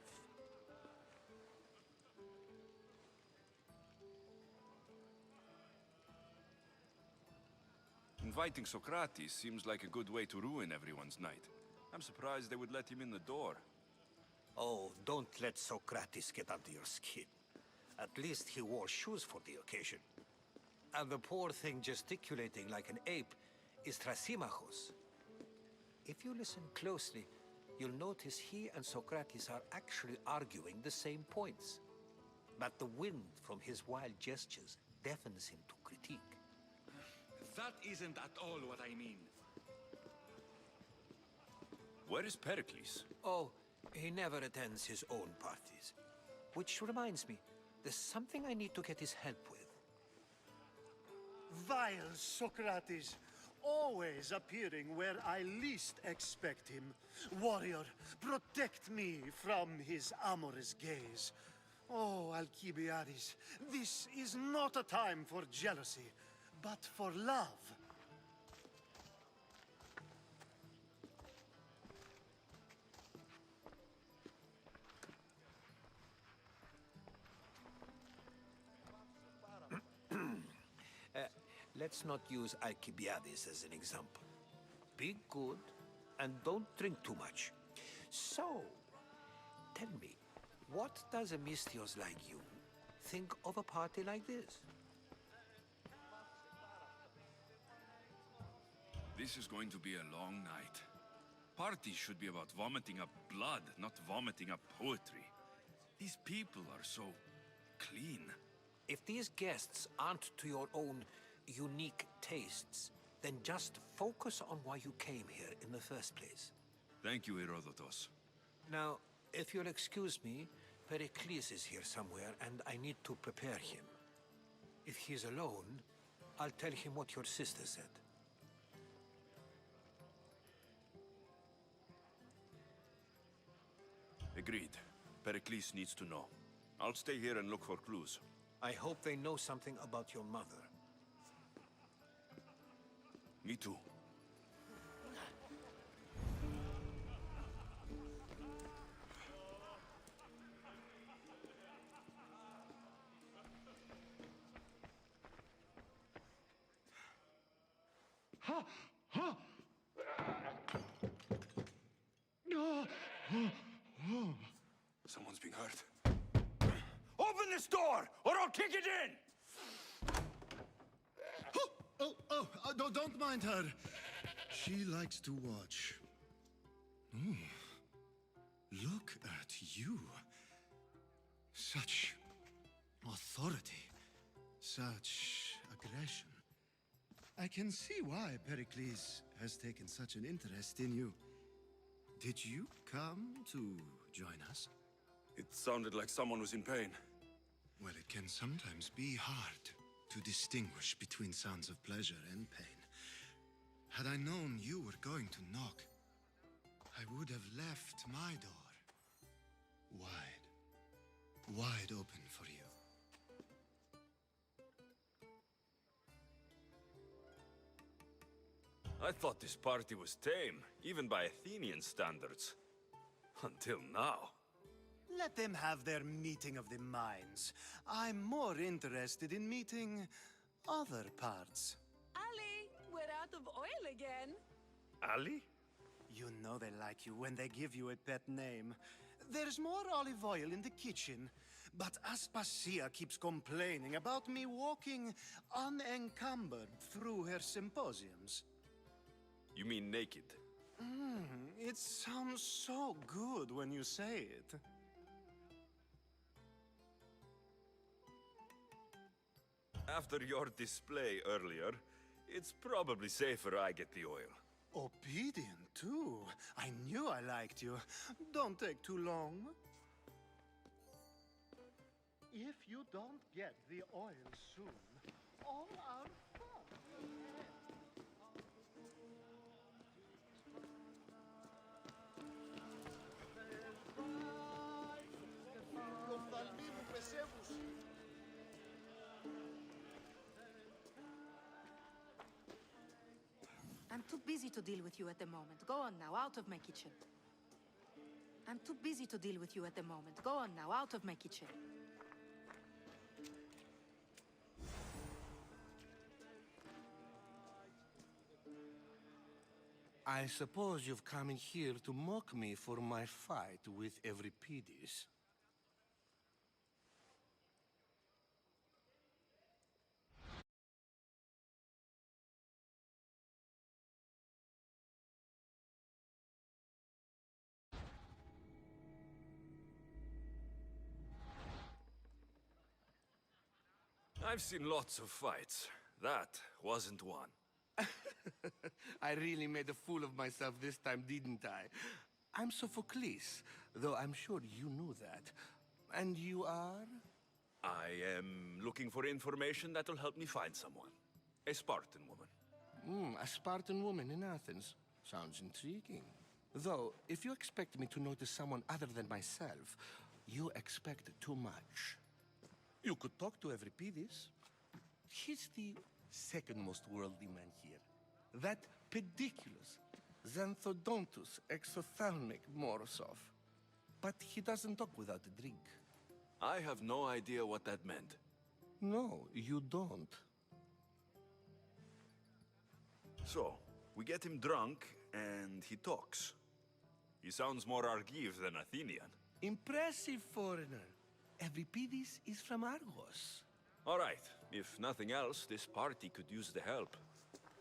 Inviting Socrates seems like a good way to ruin everyone's night. I'm surprised they would let him in the door. Oh, don't let Socrates get under your skin. At least he wore shoes for the occasion. And the poor thing gesticulating like an ape is Thrasymachos. If you listen closely, you'll notice he and Socrates are actually arguing the same points. But the wind from his wild gestures deafens him to critique. That isn't at all what I mean. Where is Pericles? Oh, he never attends his own parties. Which reminds me, there's something I need to get his help with. Vile Socrates, always appearing where I least expect him. Warrior, protect me from his amorous gaze. Oh, Alcibiades, this is not a time for jealousy, but for love. Let's not use Alcibiades as an example. Be good, and don't drink too much. So, tell me, what does a Misthios like you think of a party like this? This is going to be a long night. Parties should be about vomiting up blood, not vomiting up poetry. These people are so clean. If these guests aren't to your own unique tastes, then just focus on why you came here in the first place. Thank you, Herodotus. Now, if you'll excuse me, Pericles is here somewhere, and I need to prepare him. If he's alone, I'll tell him what your sister said. Agreed. Pericles needs to know. I'll stay here and look for clues. I hope they know something about your mother. Me too. Someone's being hurt. Open this door, or I'll kick it in! Don't mind her. She likes to watch. Oh, look at you. Such authority. Such aggression. I can see why Pericles has taken such an interest in you. Did you come to join us? It sounded like someone was in pain. Well, it can sometimes be hard to distinguish between sounds of pleasure and pain. Had I known you were going to knock, I would have left my door wide open for you. I thought this party was tame, even by Athenian standards. Until now. Let them have their meeting of the minds. I'm more interested in meeting other parts. oil again. Ali? You know they like you when they give you a pet name. There's more olive oil in the kitchen, but Aspasia keeps complaining about me walking unencumbered through her symposiums. You mean naked? It sounds so good when you say it. After your display earlier, it's probably safer I get the oil. Obedient, too. I knew I liked you. Don't take too long. If you don't get the oil soon, all our fun will end. I'm too busy to deal with you at the moment. Go on now, out of my kitchen. I'm too busy to deal with you at the moment. Go on now, out of my kitchen. I suppose you've come in here to mock me for my fight with Euripides. I've seen lots of fights. That wasn't one. I really made a fool of myself this time, didn't I? I'm Sophocles, though I'm sure you knew that. And you are? I am looking for information that'll help me find someone. A Spartan woman. A Spartan woman in Athens. Sounds intriguing. Though, if you expect me to notice someone other than myself, you expect too much. You could talk to Euripides. He's the second most worldly man here. That pediculous, xanthodontus exophthalmic Morosov. But he doesn't talk without a drink. I have no idea what that meant. No, you don't. So, we get him drunk, and he talks. He sounds more Argive than Athenian. Impressive, foreigner. Euripides is from Argos. All right. If nothing else, this party could use the help.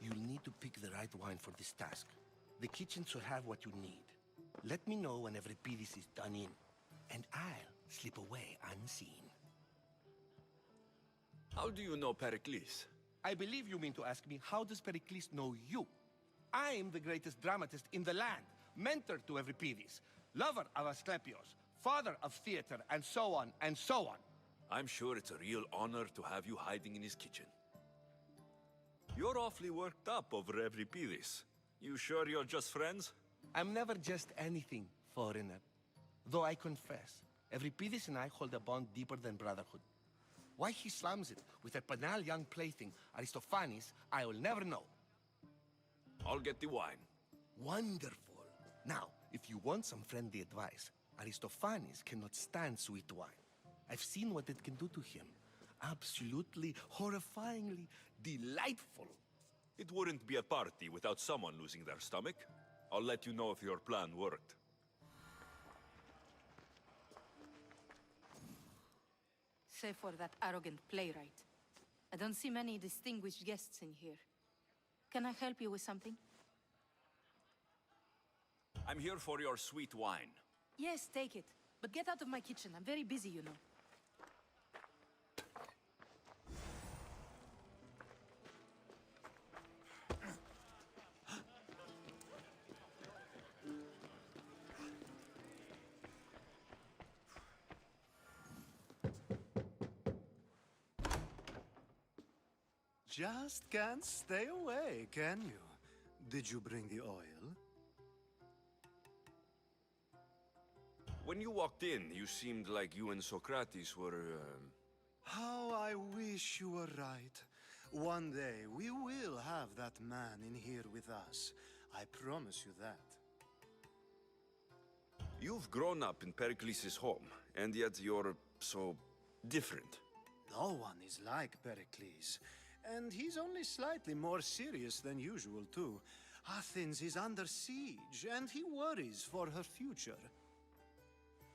You'll need to pick the right wine for this task. The kitchen should have what you need. Let me know when Euripides is done in, and I'll slip away unseen. How do you know Pericles? I believe you mean to ask me, how does Pericles know you? I'm the greatest dramatist in the land, mentor to Euripides, lover of Asclepios, father of theater, and so on, and so on. I'm sure it's a real honor to have you hiding in his kitchen. You're awfully worked up over Euripides. You sure you're just friends? I'm never just anything, foreigner. Though I confess, Euripides and I hold a bond deeper than brotherhood. Why he slams it with a banal young plaything, Aristophanes, I will never know. I'll get the wine. Wonderful. Now, if you want some friendly advice, Aristophanes cannot stand sweet wine. I've seen what it can do to him. Absolutely, horrifyingly delightful. It wouldn't be a party without someone losing their stomach. I'll let you know if your plan worked. Save for that arrogant playwright. I don't see many distinguished guests in here. Can I help you with something? I'm here for your sweet wine. Yes, take it. But get out of my kitchen. I'm very busy, you know. Just can't stay away, can you? Did you bring the oil? When you walked in, you seemed like you and Socrates were, How I wish you were right. One day, we will have that man in here with us. I promise you that. You've grown up in Pericles' home, and yet you're so different. No one is like Pericles. And he's only slightly more serious than usual, too. Athens is under siege, and he worries for her future.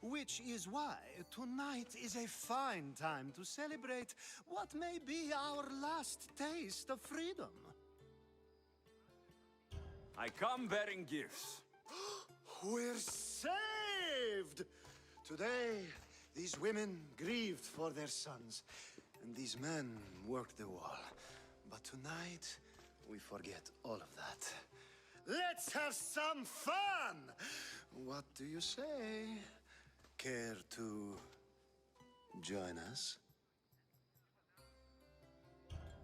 Which is why tonight is a fine time to celebrate what may be our last taste of freedom. I come bearing gifts. We're saved! Today, these women grieved for their sons, and these men worked the wall. But tonight, we forget all of that. Let's have some fun! What do you say? Care to join us?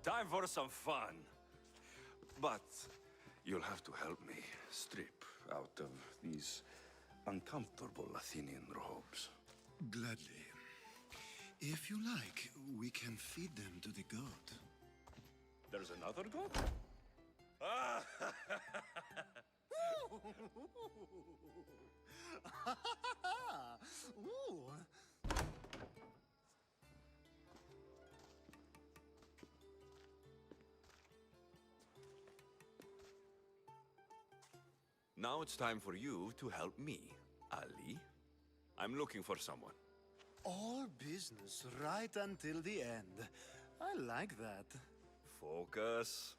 Time for some fun. But you'll have to help me strip out of these uncomfortable Athenian robes. Gladly. If you like, we can feed them to the god. There's another god? Ooh. Now it's time for you to help me, Ali. I'm looking for someone. All business right until the end. I like that. Focus.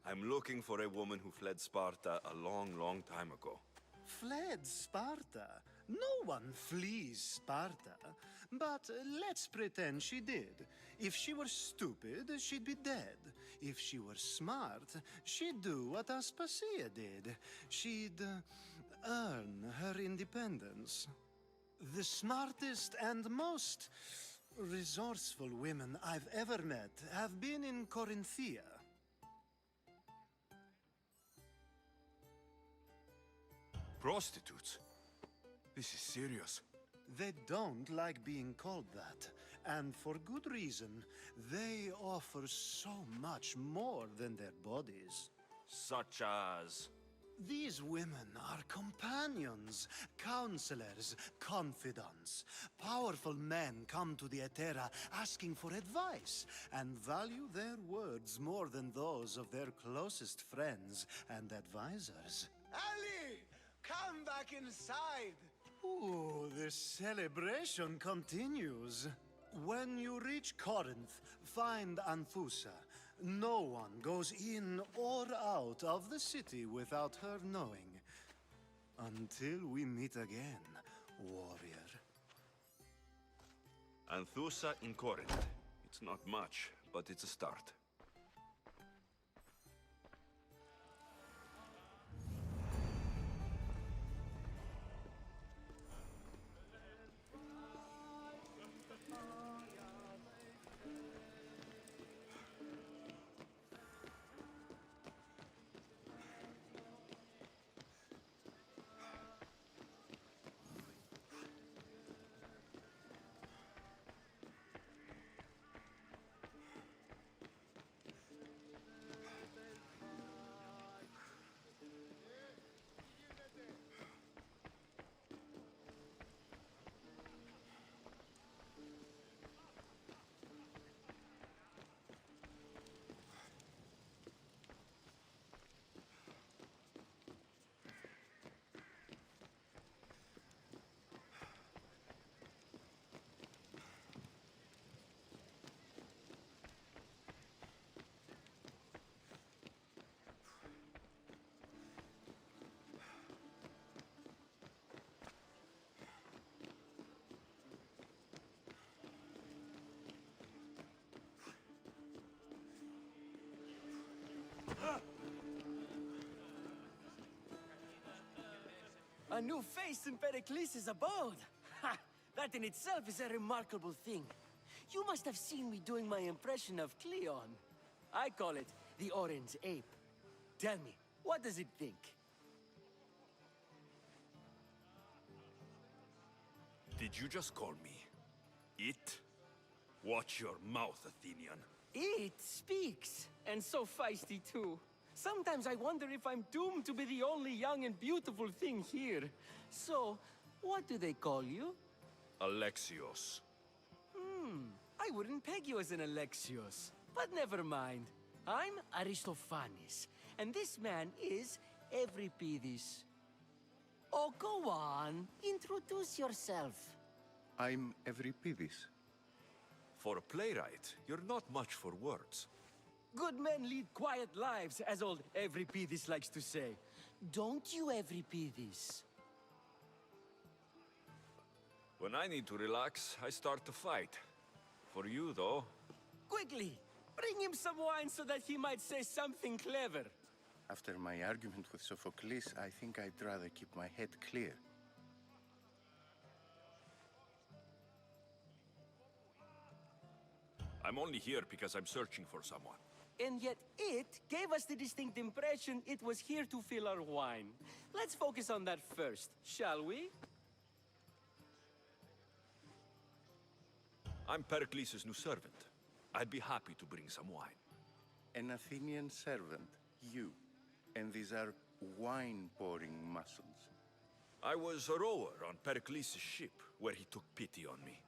I'm looking for a woman who fled Sparta a long, long time ago. Fled Sparta? No one flees Sparta. But let's pretend she did. If she were stupid, she'd be dead. If she were smart, she'd do what Aspasia did. She'd earn her independence. The smartest and most resourceful women I've ever met have been in Corinthia. Prostitutes? This is serious. They don't like being called that, and for good reason. They offer so much more than their bodies. Such as? These women are companions, counselors, confidants. Powerful men come to the Etera asking for advice and value their words more than those of their closest friends and advisors. Ali! Come back inside! Ooh, the celebration continues. When you reach Corinth, find Anthusa. No one goes in or out of the city without her knowing. Until we meet again, warrior. Anthusa in Corinth. It's not much, but it's a start. A new face in Pericles' abode! Ha! That in itself is a remarkable thing. You must have seen me doing my impression of Cleon. I call it the Orange Ape. Tell me, what does it think? Did you just call me it? Watch your mouth, Athenian. It speaks, and so feisty too. Sometimes I wonder if I'm doomed to be the only young and beautiful thing here. So, what do they call you? Alexios. I wouldn't peg you as an Alexios. But never mind. I'm Aristophanes, and this man is Euripides. Oh, go on. Introduce yourself. I'm Euripides. For a playwright, you're not much for words. Good men lead quiet lives, as old Euripides likes to say. Don't you, Euripides? When I need to relax, I start to fight. For you, though... Quickly! Bring him some wine so that he might say something clever. After my argument with Sophocles, I think I'd rather keep my head clear. I'm only here because I'm searching for someone. And yet it gave us the distinct impression it was here to fill our wine. Let's focus on that first, shall we? I'm Pericles' new servant. I'd be happy to bring some wine. An Athenian servant, you. And these are wine-pouring muscles. I was a rower on Pericles' ship, where he took pity on me.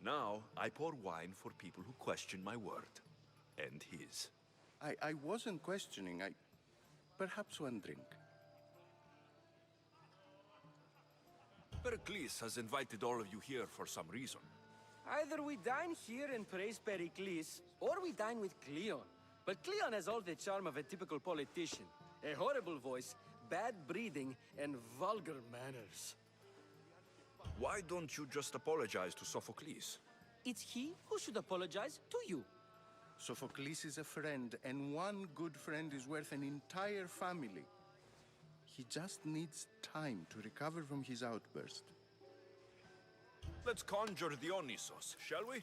Now, I pour wine for people who question my word. And his. I wasn't questioning. Perhaps one drink. Pericles has invited all of you here for some reason. Either we dine here and praise Pericles, or we dine with Cleon. But Cleon has all the charm of a typical politician. A horrible voice, bad breeding, and vulgar manners. Why don't you just apologize to Sophocles? It's he who should apologize to you. Sophocles is a friend, and one good friend is worth an entire family. He just needs time to recover from his outburst. Let's conjure Dionysos, shall we?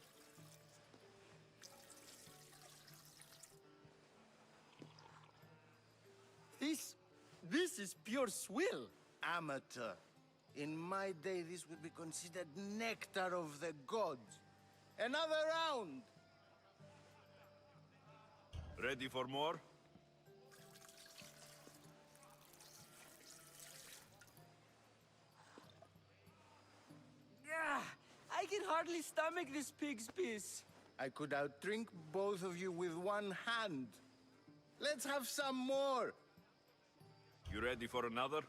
This is pure swill. Amateur. In my day, this would be considered nectar of the gods. Another round! Ready for more? I can hardly stomach this pig's piss. I could outdrink both of you with one hand. Let's have some more! You ready for another?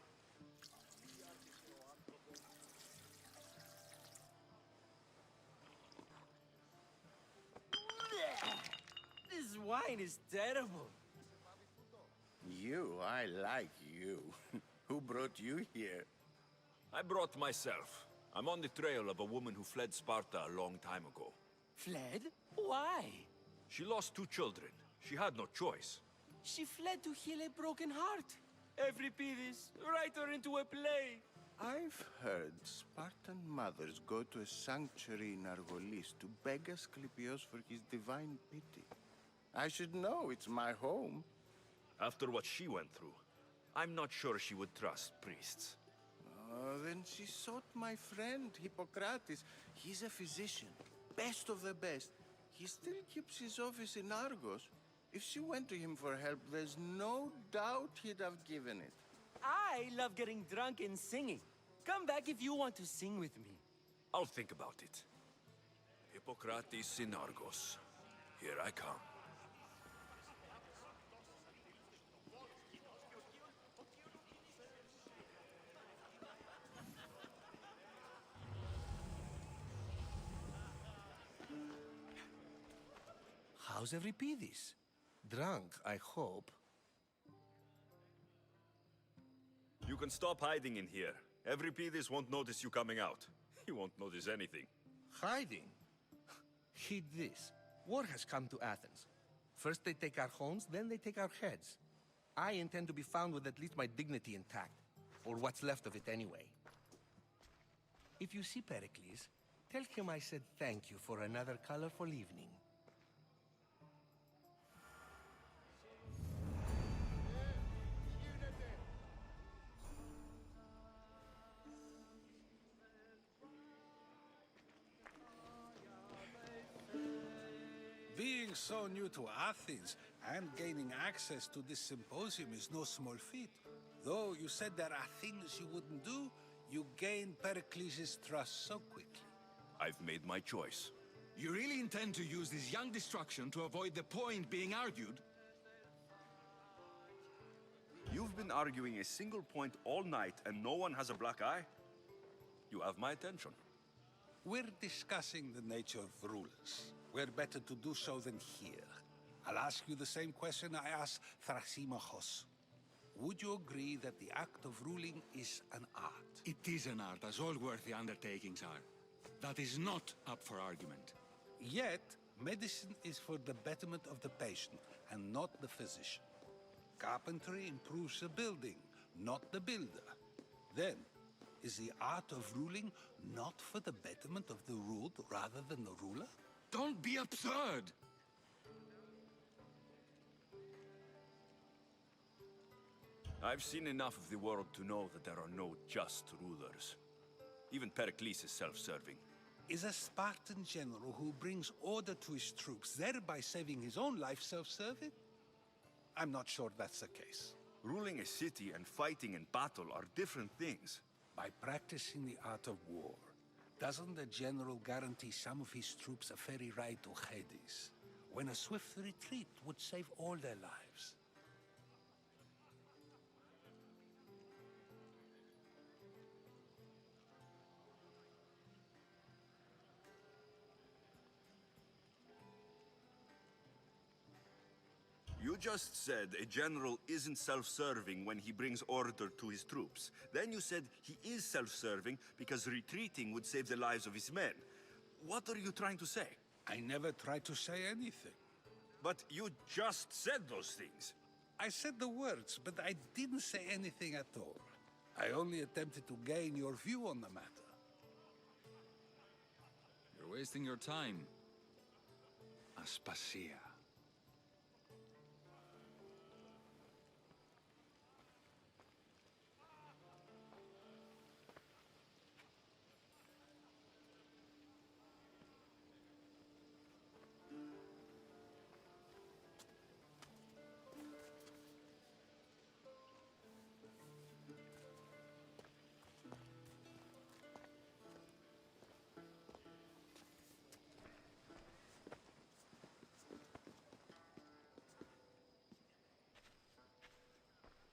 This wine is terrible. I like you. Who brought you here? I brought myself. I'm on the trail of a woman who fled Sparta a long time ago. Fled? Why? She lost 2 children. She had no choice. She fled to heal a broken heart. Euripides, write her into a play. I've heard Spartan mothers go to a sanctuary in Argolis to beg Asclepios for his divine pity. I should know, it's my home. After what she went through, I'm not sure she would trust priests. Then she sought my friend, Hippocrates. He's a physician, best of the best. He still keeps his office in Argos. If she went to him for help, there's no doubt he'd have given it. I love getting drunk and singing. Come back if you want to sing with me. I'll think about it. Hippocrates in Argos. Here I come. How's Euripides? Drunk, I hope. You can stop hiding in here. Euripides won't notice you coming out. He won't notice anything. Hiding? Heed this. War has come to Athens. First they take our homes, then they take our heads. I intend to be found with at least my dignity intact. Or what's left of it anyway. If you see Pericles, tell him I said thank you for another colorful evening. Being so new to Athens and gaining access to this symposium is no small feat. Though you said there are things you wouldn't do, you gained Pericles' trust so quickly. I've made my choice. You really intend to use this young destruction to avoid the point being argued? You've been arguing a single point all night and no one has a black eye? You have my attention. We're discussing the nature of rules. Where better to do so than here? I'll ask you the same question I asked Thrasimachos. Would you agree that the act of ruling is an art? It is an art, as all worthy undertakings are. That is not up for argument. Yet, medicine is for the betterment of the patient, and not the physician. Carpentry improves the building, not the builder. Then, is the art of ruling not for the betterment of the ruled rather than the ruler? Don't be absurd! I've seen enough of the world to know that there are no just rulers. Even Pericles is self-serving. Is a Spartan general who brings order to his troops, thereby saving his own life, self-serving? I'm not sure that's the case. Ruling a city and fighting in battle are different things. By practicing the art of war, doesn't the general guarantee some of his troops a ferry ride to Hades, when a swift retreat would save all their lives? You just said a general isn't self-serving when he brings order to his troops. Then you said he is self-serving because retreating would save the lives of his men. What are you trying to say? I never tried to say anything. But you just said those things. I said the words, but I didn't say anything at all. I only attempted to gain your view on the matter. You're wasting your time. Aspasia.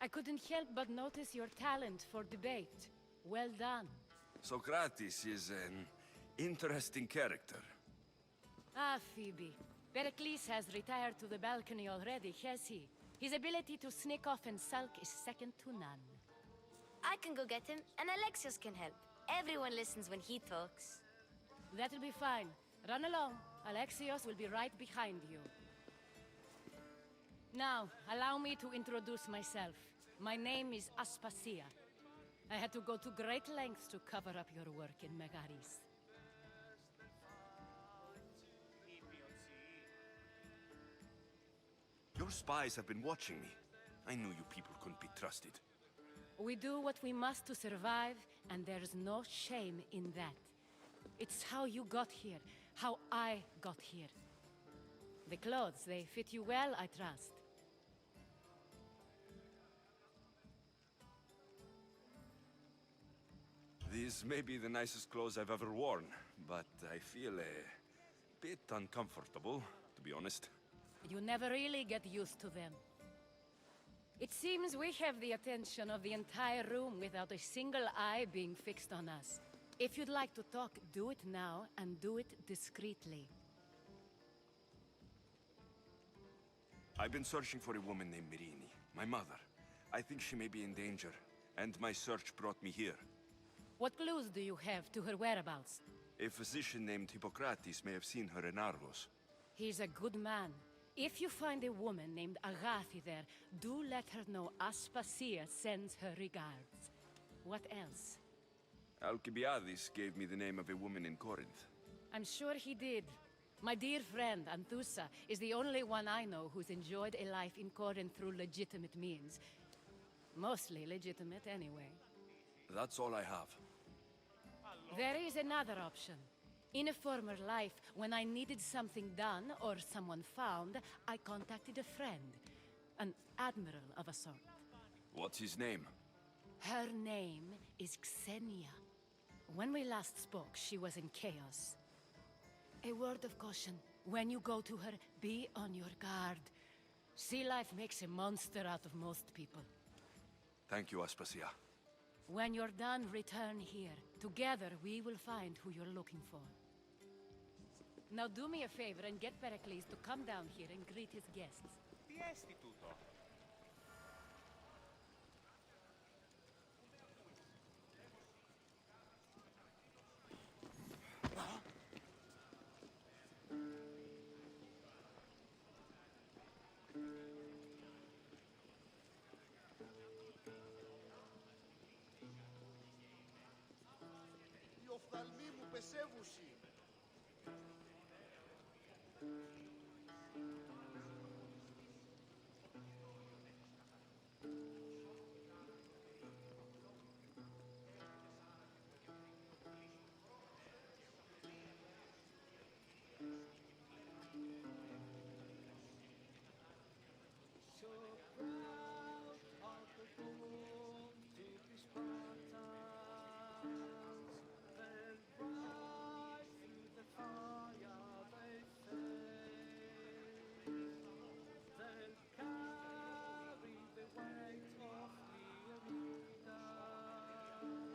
I couldn't help but notice your talent for debate. Well done. Socrates is an interesting character. Ah, Phoebe. Pericles has retired to the balcony already, has he? His ability to sneak off and sulk is second to none. I can go get him, and Alexios can help. Everyone listens when he talks. That'll be fine. Run along. Alexios will be right behind you. Now, allow me to introduce myself. My name is Aspasia. I had to go to great lengths to cover up your work in Megaris. Your spies have been watching me. I knew you people couldn't be trusted. We do what we must to survive, and there's no shame in that. It's how you got here, how I got here. The clothes, they fit you well, I trust. These may be the nicest clothes I've ever worn, but I feel a bit uncomfortable, to be honest. You never really get used to them. It seems we have the attention of the entire room without a single eye being fixed on us. If you'd like to talk, do it now, and do it discreetly. I've been searching for a woman named Mirini, my mother. I think she may be in danger, and my search brought me here. What clues do you have to her whereabouts? A physician named Hippocrates may have seen her in Argos. He's a good man. If you find a woman named Agathi there, do let her know Aspasia sends her regards. What else? Alcibiades gave me the name of a woman in Corinth. I'm sure he did. My dear friend, Anthusa, is the only one I know who's enjoyed a life in Corinth through legitimate means. Mostly legitimate, anyway. That's all I have. There is another option. In a former life, when I needed something done or someone found, I contacted a friend. An admiral of a sort. What's his name? Her name is Xenia. When we last spoke, she was in chaos. A word of caution. When you go to her, be on your guard. Sea life makes a monster out of most people. Thank you, Aspasia. When you're done, return here. Together, we will find who you're looking for. Now do me a favor and get Pericles to come down here and greet his guests. Οι οφθαλμοί μου πεσεύουσι.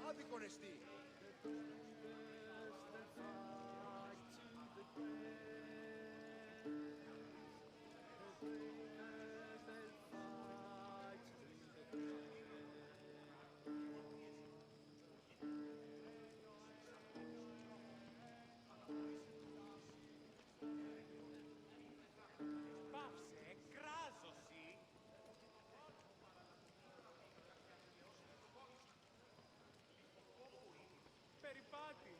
Άδικον εστί. Πάψε, κράζωση. Περιπάτη.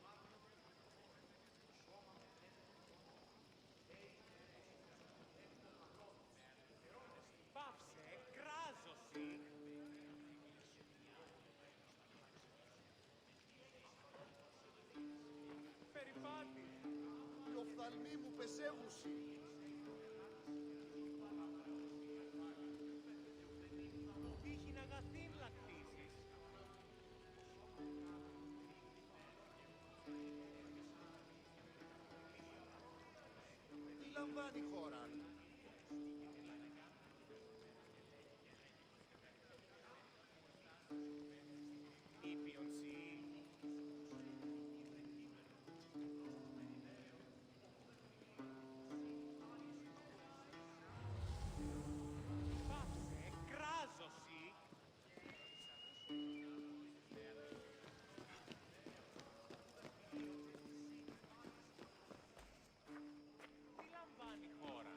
Πάψε, κράζωση. Περιπάτη. Οι οφθαλμοί μου πεσεύουσι. Τύχην αγαθήν λακτήσεις. Τι λαμβάνει η χώρα. Ήπιον σύ. Πάψε, κράζωση. Τι λαμβάνει η χώρα.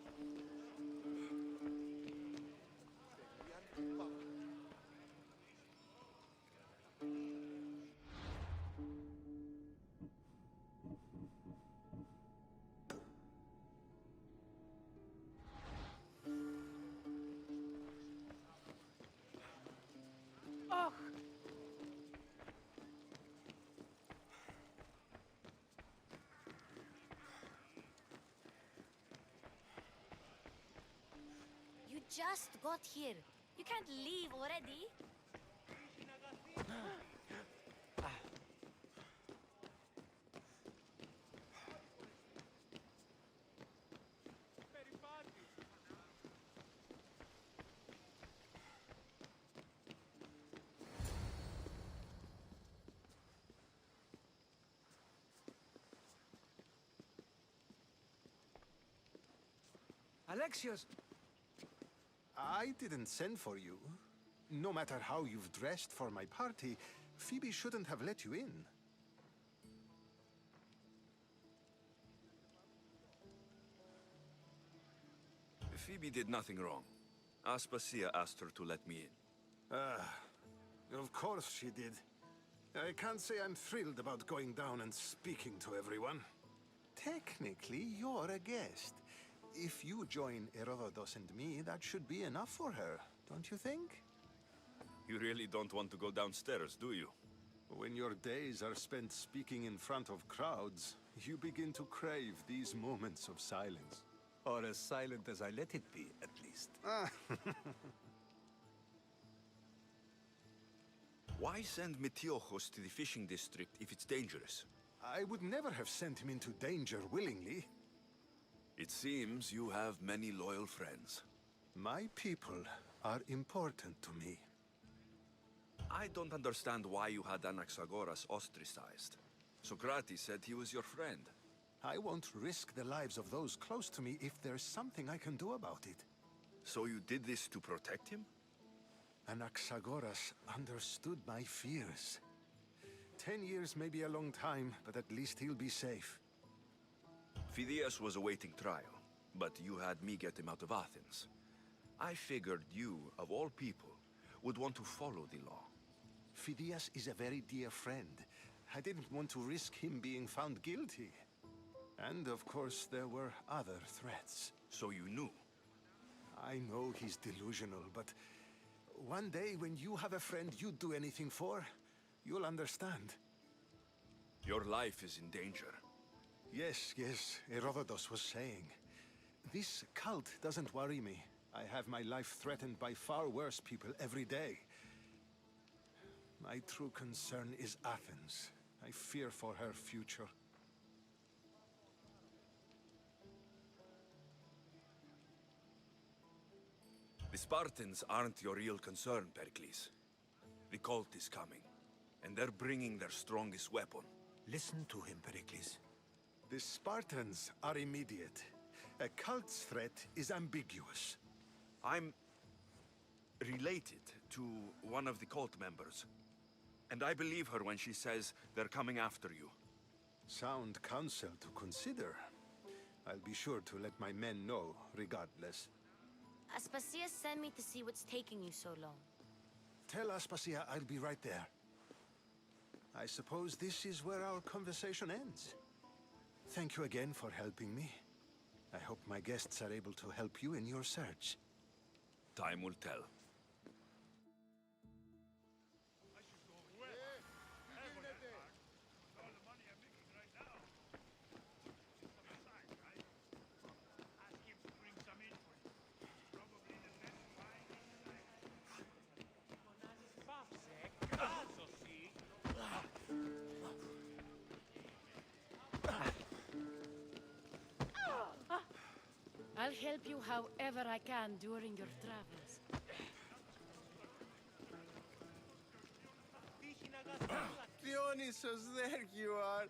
You just got here. You can't leave already. Alexios! I didn't send for you. No matter how you've dressed for my party, Phoebe shouldn't have let you in. Phoebe did nothing wrong. Aspasia asked her to let me in. Of course she did. I can't say I'm thrilled about going down and speaking to everyone. Technically, you're a guest. If you join Herodotus and me, that should be enough for her, don't you think? You really don't want to go downstairs, do you? When your days are spent speaking in front of crowds, you begin to crave these moments of silence. Or as silent as I let it be, at least. Why send Metiochos to the fishing district if it's dangerous? I would never have sent him into danger willingly. It seems you have many loyal friends. My people are important to me. I don't understand why you had Anaxagoras ostracized. Socrates said he was your friend. I won't risk the lives of those close to me if there's something I can do about it. So you did this to protect him? Anaxagoras understood my fears. 10 years may be a long time, but at least he'll be safe. Phidias was awaiting trial, but you had me get him out of Athens. I figured you, of all people, would want to follow the law. Phidias is a very dear friend. I didn't want to risk him being found guilty. And of course, there were other threats. So you knew? I know he's delusional, but one day when you have a friend you'd do anything for, you'll understand. Your life is in danger. Yes, Herodotus was saying. This cult doesn't worry me. I have my life threatened by far worse people every day. My true concern is Athens. I fear for her future. The Spartans aren't your real concern, Pericles. The cult is coming, and they're bringing their strongest weapon. Listen to him, Pericles. The Spartans are immediate. A cult's threat is ambiguous. I'm related to one of the cult members. And I believe her when she says they're coming after you. Sound counsel to consider. I'll be sure to let my men know, regardless. Aspasia sent me to see what's taking you so long. Tell Aspasia I'll be right there. I suppose this is where our conversation ends. Thank you again for helping me. I hope my guests are able to help you in your search. Time will tell. I'll help you however I can during your travels. Dionysus, there you are.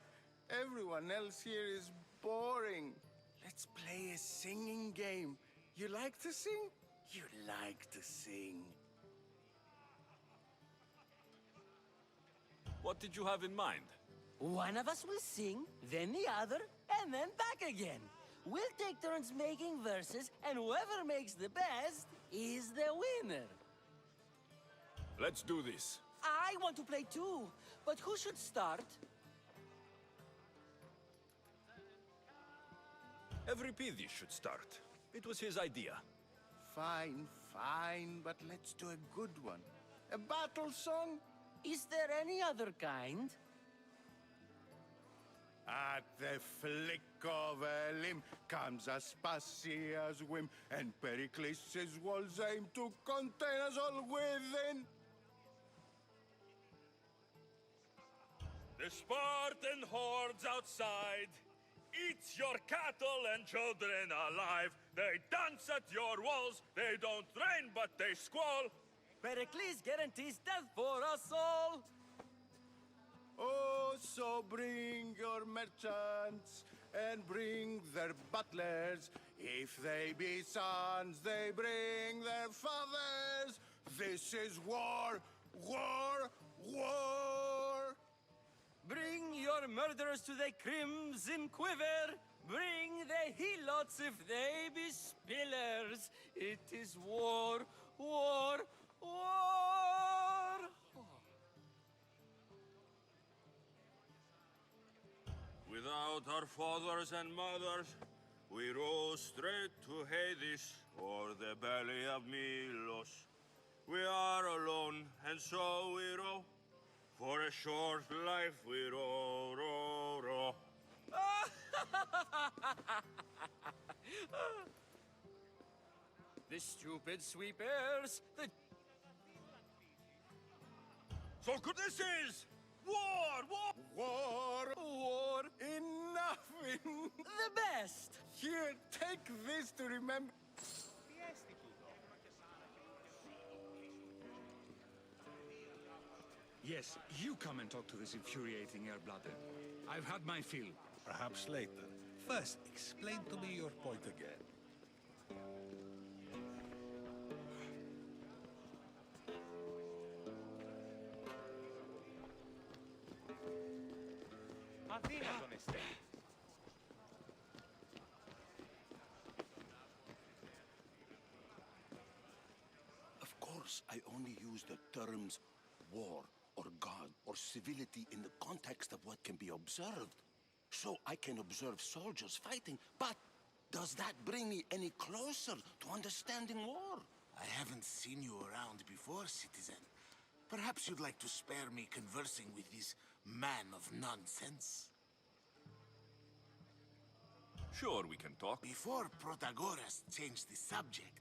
Everyone else here is boring. Let's play a singing game. You like to sing? You like to sing. What did you have in mind? One of us will sing, then the other, and then back again. We'll take turns making verses, and whoever makes the best is the winner. Let's do this. I want to play too, but who should start? Euripides should start. It was his idea. Fine, but let's do a good one. A battle song? Is there any other kind? At the flick of a limb comes Aspasia's whim, and Pericles' walls aim to contain us all within. The Spartan hordes outside eat your cattle and children alive. They dance at your walls. They don't rain, but they squall. Pericles guarantees death for us all. Oh, so bring your merchants and bring their butlers. If they be sons, they bring their fathers. This is war, war, war. Bring your murderers to the crimson quiver. Bring the helots if they be spillers. It is war, war, war. Without our fathers and mothers, we row straight to Hades or the belly of Milos. We are alone, and so we row. For a short life we row, row, row. The stupid sweepers, the... Socrates! War! War! War! War! Enough! The best! Here, take this to remember. Yes, you come and talk to this infuriating air-blooder. I've had my fill. Perhaps later. First, explain to me your point again. Αδύνατον εστέ. Of course, I only use the terms war or God or civility in the context of what can be observed. So I can observe soldiers fighting, but does that bring me any closer to understanding war? I haven't seen you around before, citizen. Perhaps you'd like to spare me conversing with this man of nonsense? Sure, we can talk. Before Protagoras changed the subject,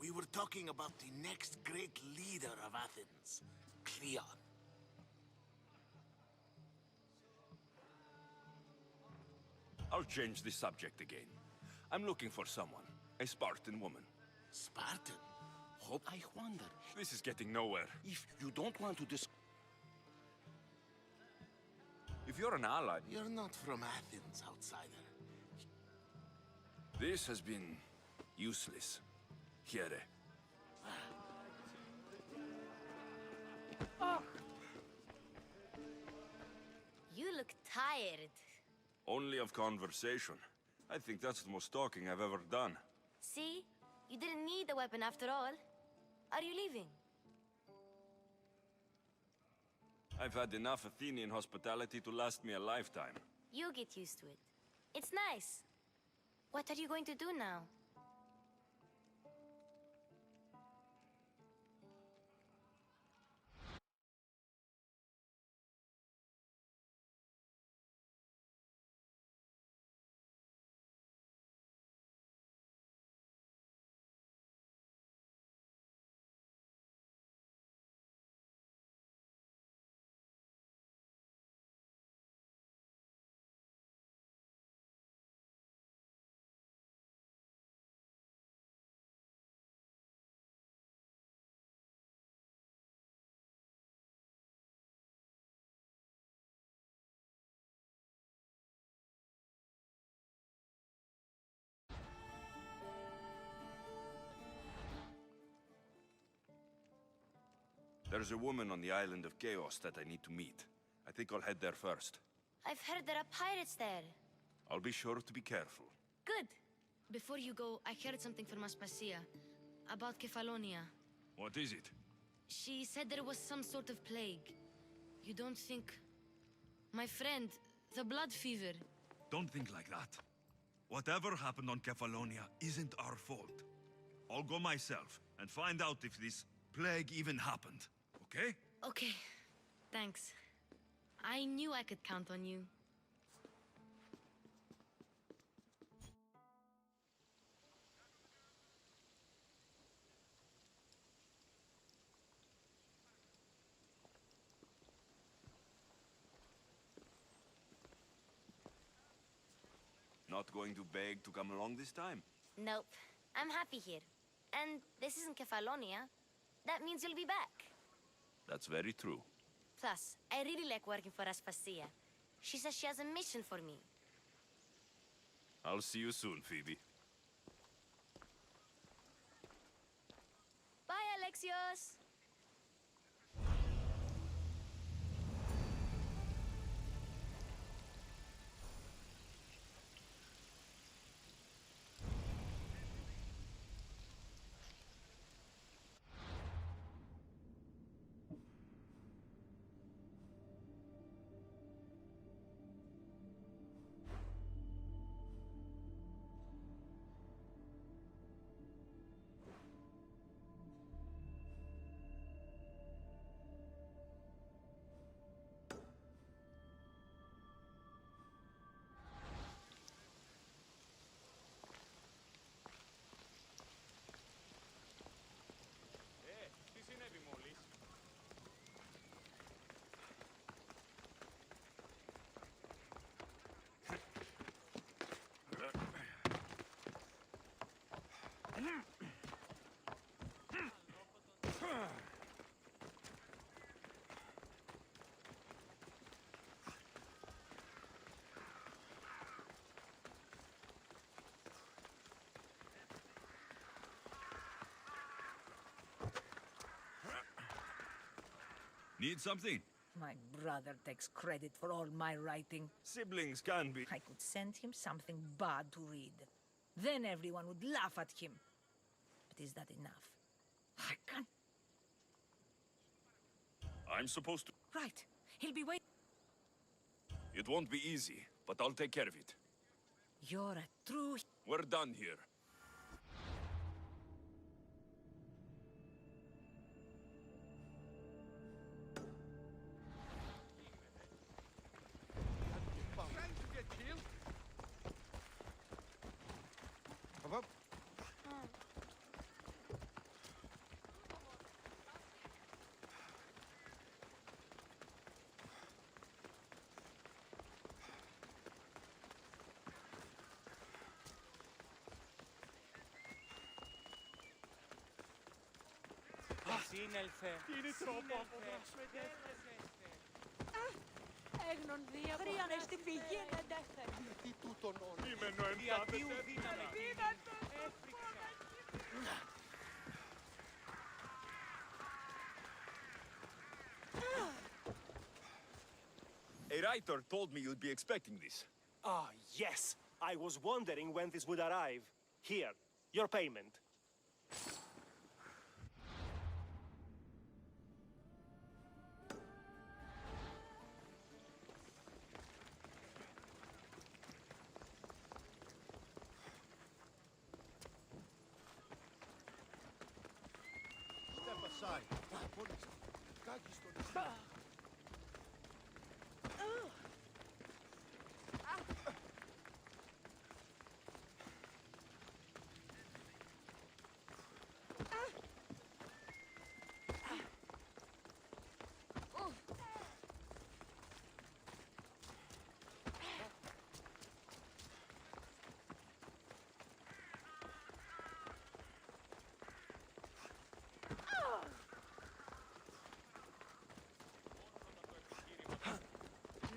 we were talking about the next great leader of Athens, Cleon. I'll change the subject again. I'm looking for someone. A Spartan woman. Spartan? Hope I wonder. This is getting nowhere. If you don't want to If you're an ally... You're not from Athens, outsider. This has been useless. Here. You look tired. Only of conversation. I think that's the most talking I've ever done. See? You didn't need a weapon after all. Are you leaving? I've had enough Athenian hospitality to last me a lifetime. You get used to it. It's nice. What are you going to do now? There's a woman on the island of Chaos that I need to meet. I think I'll head there first. I've heard there are pirates there. I'll be sure to be careful. Good. Before you go, I heard something from Aspasia. About Kefalonia. What is it? She said there was some sort of plague. You don't think... My friend, the blood fever. Don't think like that. Whatever happened on Kefalonia isn't our fault. I'll go myself and find out if this plague even happened, okay? Okay. Thanks. I knew I could count on you. Not going to beg to come along this time? Nope. I'm happy here. And this isn't Kefalonia. That means you'll be back. That's very true. Plus, I really like working for Aspasia. She says she has a mission for me. I'll see you soon, Phoebe. Bye, Alexios! Need something? My brother takes credit for all my writing. Siblings can be. I could send him something bad to read. Then everyone would laugh at him. But is that enough? I can't. I'm supposed to... Right. He'll be waiting. It won't be easy, but I'll take care of it. You're a true... We're done here. Trying to get killed? Up. Σύνελθε. Είναι τρόπο από εδώ. Έγνον διαβρώνε στην πηγή εντέχθεν. Γιατί τούτον όλο. Κείμενο Διατίου δύναμη. A writer told me you'd be expecting this. Ah, yes. I was wondering when this would arrive. Here, your payment. Step aside. Κάκι στο νησί.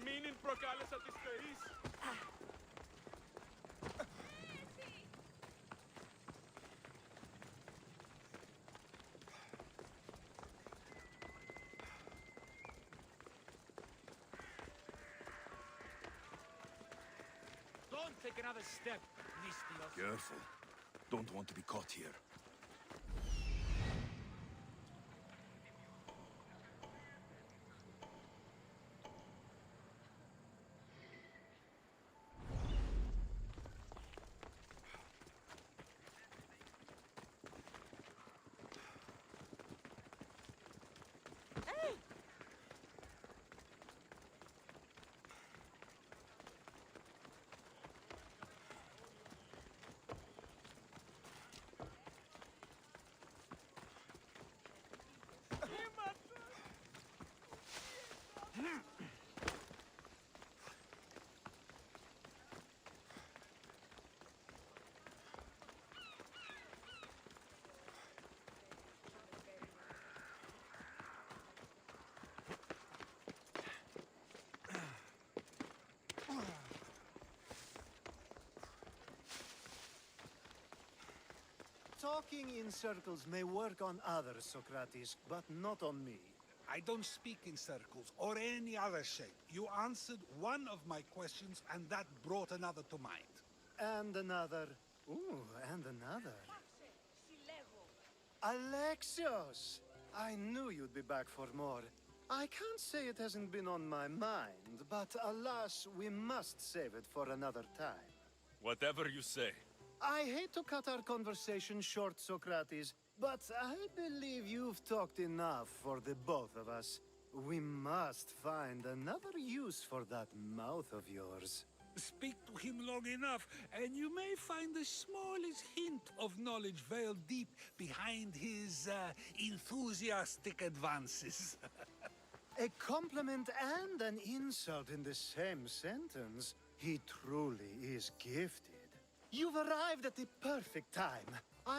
Μην προκάλεσα τις θερείς. Don't take another step, Nistios. Careful. Don't want to be caught here. Talking in circles may work on others, Socrates, but not on me. I don't speak in circles or any other shape. You answered one of my questions, and that brought another to mind. And another. Ooh, and another. Alexios! I knew you'd be back for more. I can't say it hasn't been on my mind, but alas, we must save it for another time. Whatever you say. I hate to cut our conversation short, Socrates, but I believe you've talked enough for the both of us. We must find another use for that mouth of yours. Speak to him long enough, and you may find the smallest hint of knowledge veiled deep behind his enthusiastic advances. A compliment and an insult in the same sentence. He truly is gifted. You've arrived at the perfect time.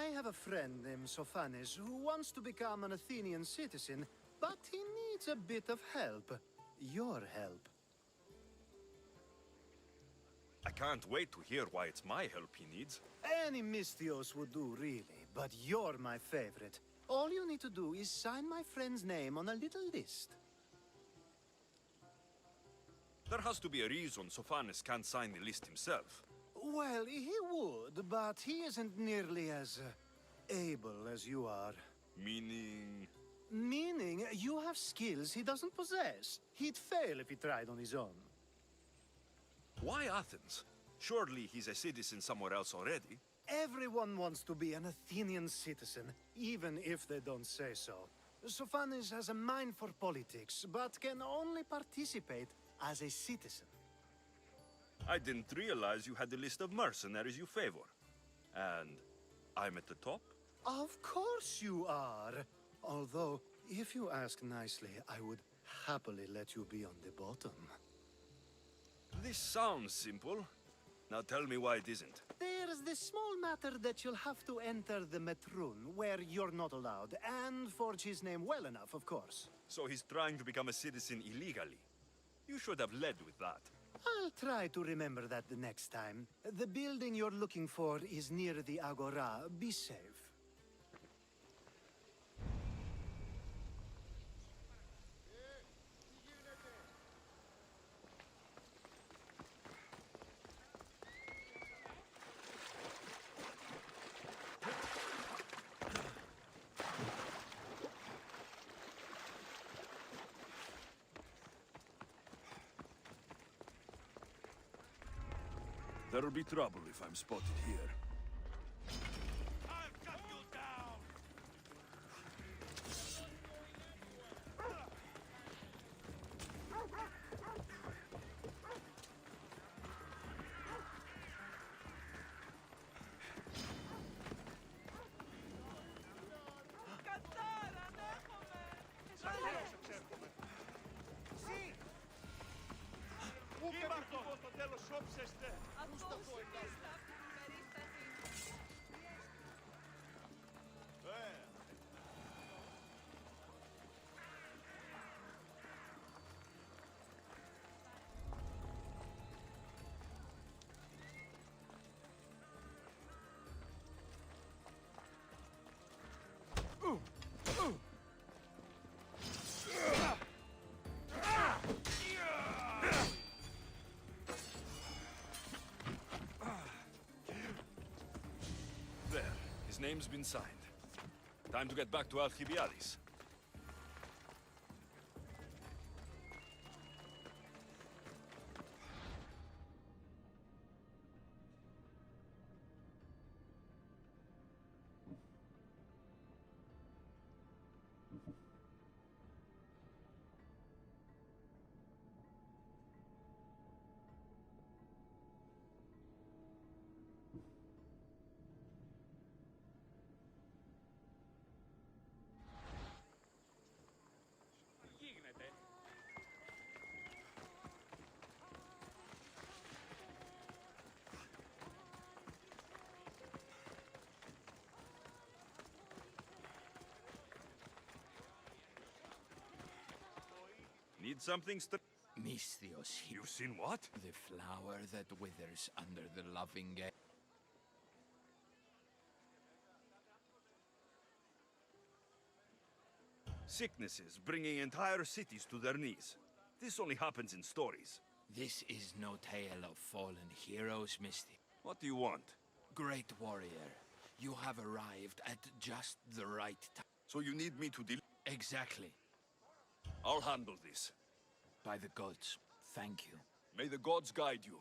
I have a friend named Sophanes who wants to become an Athenian citizen, but he needs a bit of help. Your help. I can't wait to hear why it's my help he needs. Any Mystios would do, really, but you're my favorite. All you need to do is sign my friend's name on a little list. There has to be a reason Sophanes can't sign the list himself. Well, he would, but he isn't nearly as able as you are. Meaning... Meaning, you have skills he doesn't possess. He'd fail if he tried on his own. Why Athens? Surely he's a citizen somewhere else already. Everyone wants to be an Athenian citizen, even if they don't say so. Sophanes has a mind for politics, but can only participate as a citizen. I didn't realize you had the list of mercenaries you favor. And I'm at the top? Of course you are. Although, if you ask nicely, I would happily let you be on the bottom. This sounds simple. Now tell me why it isn't. There's the small matter that you'll have to enter the Metroon, where you're not allowed, and forge his name well enough, of course. So he's trying to become a citizen illegally. You should have led with that. I'll try to remember that the next time. The building you're looking for is near the Agora. Be safe. There'll be trouble if I'm spotted here. There. His name's been signed. Time to get back to Alcibiades. Need something Misthios. You've seen what? The flower that withers under the loving gate. Sicknesses bringing entire cities to their knees. This only happens in stories. This is no tale of fallen heroes, Misty. What do you want? Great warrior, you have arrived at just the right time. So you need me to deal? Exactly. I'll handle this. By the gods, thank you. May the gods guide you.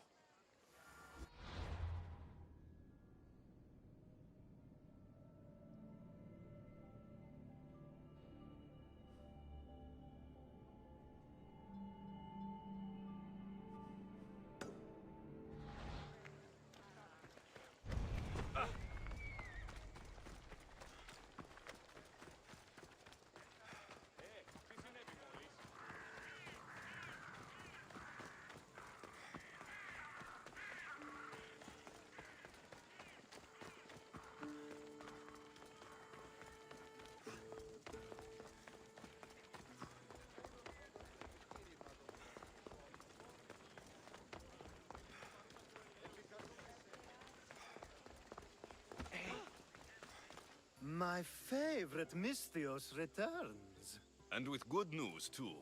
My favorite Misthios returns. And with good news, too.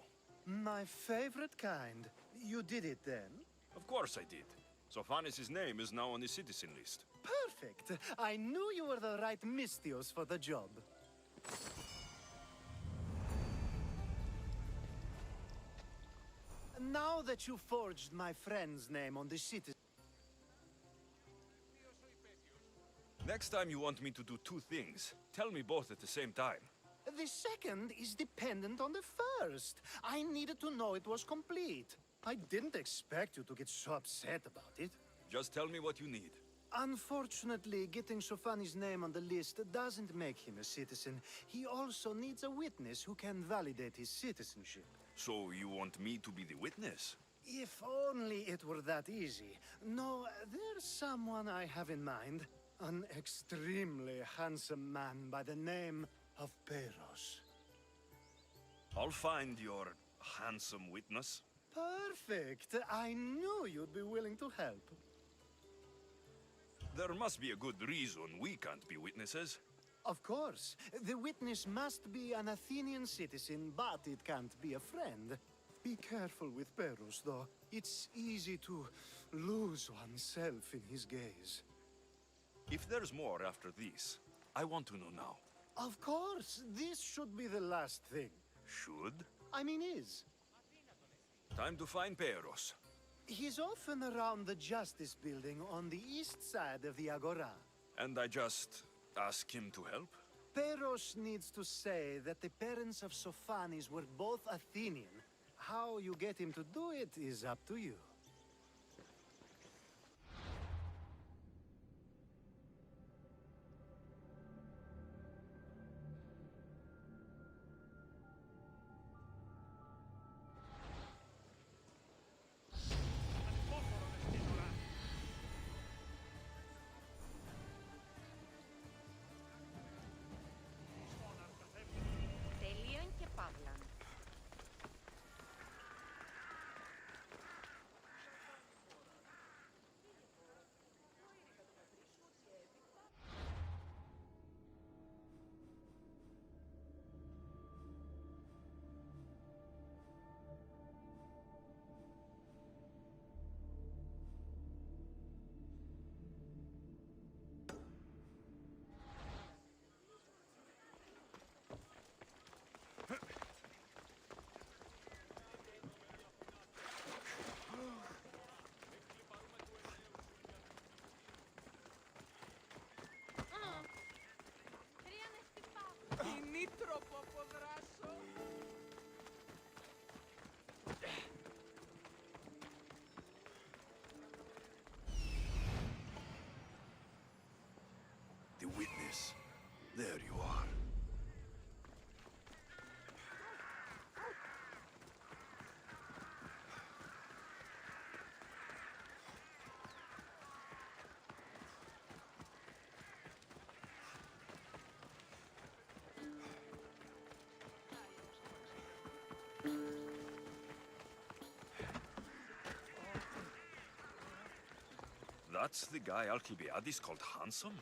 My favorite kind. You did it then? Of course I did. Sophanis' name is now on the citizen list. Perfect. I knew you were the right Mystios for the job. Now that you forged my friend's name on the citizen... Next time you want me to do two things, tell me both at the same time. The second is dependent on the first. I needed to know it was complete. I didn't expect you to get so upset about it. Just tell me what you need. Unfortunately, getting Sofani's name on the list doesn't make him a citizen. He also needs a witness who can validate his citizenship. So you want me to be the witness? If only it were that easy. No, there's someone I have in mind. An extremely handsome man by the name of Peros. I'll find your handsome witness. Perfect. I knew you'd be willing to help. There must be a good reason we can't be witnesses. Of course. The witness must be an Athenian citizen, but it can't be a friend. Be careful with Peros, though. It's easy to lose oneself in his gaze. If there's more after this, I want to know now. Of course. This should be the last thing. Should? I mean is. Time to find Peros. He's often around the Justice Building on the east side of the Agora. And I just ask him to help? Peros needs to say that the parents of Sophanis were both Athenian. How you get him to do it is up to you. The witness. There you are. That's the guy Alcibiades called handsome?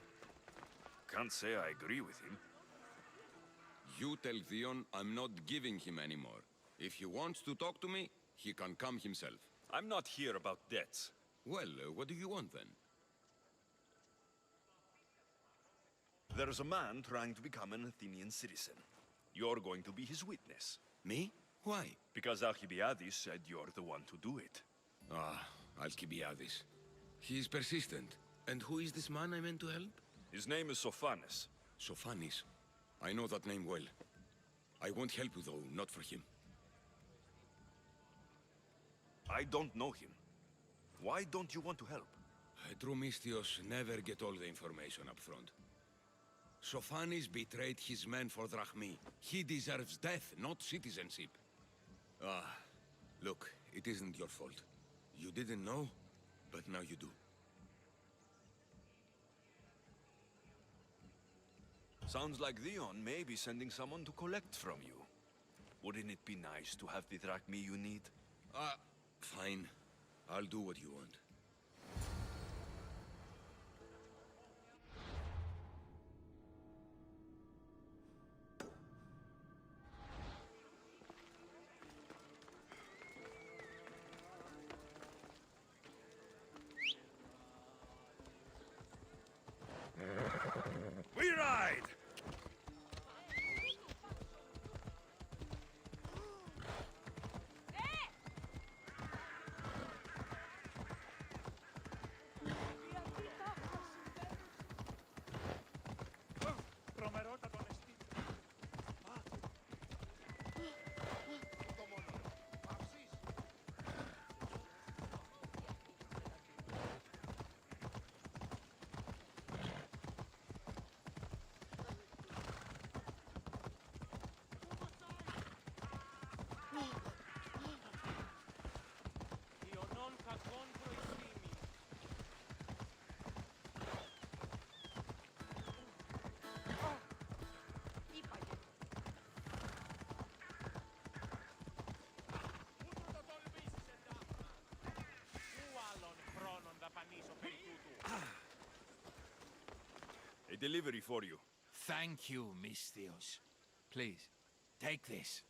Can't say I agree with him. You tell Theon I'm not giving him anymore. If he wants to talk to me, he can come himself. I'm not here about debts. Well, what do you want then? There's a man trying to become an Athenian citizen. You're going to be his witness. Me? Why? Because Alcibiades said you're the one to do it. Ah, Alcibiades. He's persistent. And who is this man I meant to help? His name is Sophanis. Sophanis? I know that name well. I won't help you, though, not for him. I don't know him. Why don't you want to help? True Mystios never get all the information up front. Sophanis betrayed his men for Drachmi. He deserves death, not citizenship. Ah, look, it isn't your fault. You didn't know, but now you do. Sounds like Theon may be sending someone to collect from you. Wouldn't it be nice to have the drachmi you need? Fine. I'll do what you want. delivery for you. Thank you, Misthios. Please, take this.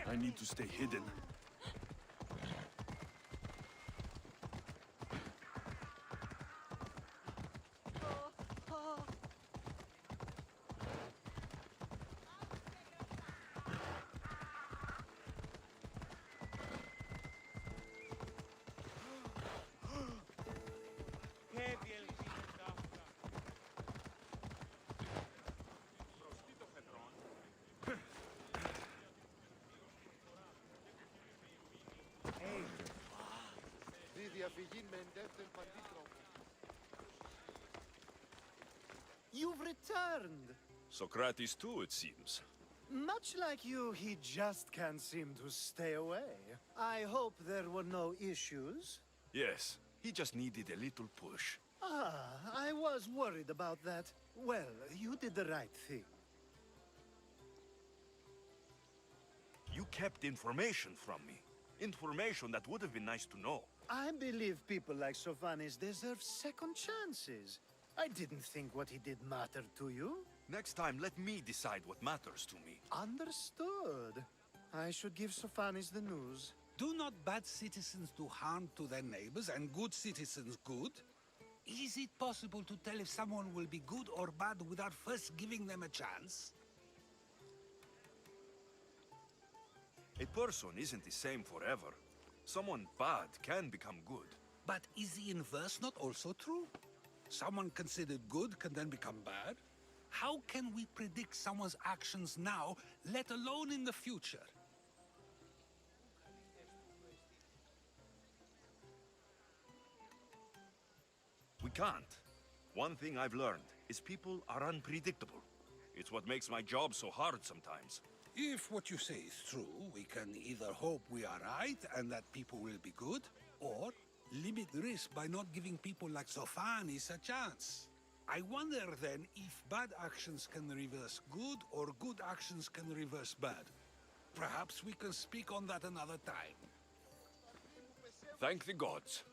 I need to stay hidden. διαφυγή με εντεύθεν παντήτροπο. You've returned. Socrates too, it seems. Much like you, he just can't seem to stay away. I hope there were no issues. Yes, he just needed a little push. I was worried about that. Well, you did the right thing. You kept information from me. Information that would have been nice to know. I believe people like Sophanis deserve second chances. I didn't think what he did mattered to you. Next time, let me decide what matters to me. Understood. I should give Sophanis the news. Do not bad citizens do harm to their neighbors and good citizens good? Is it possible to tell if someone will be good or bad without first giving them a chance? A person isn't the same forever. Someone bad can become good. But is the inverse not also true? Someone considered good can then become bad? How can we predict someone's actions now, let alone in the future? We can't. One thing I've learned is people are unpredictable. It's what makes my job so hard sometimes. If what you say is true, we can either hope we are right and that people will be good, or limit risk by not giving people like Sophanis a chance. I wonder then if bad actions can reverse good or good actions can reverse bad. Perhaps we can speak on that another time. Thank the gods.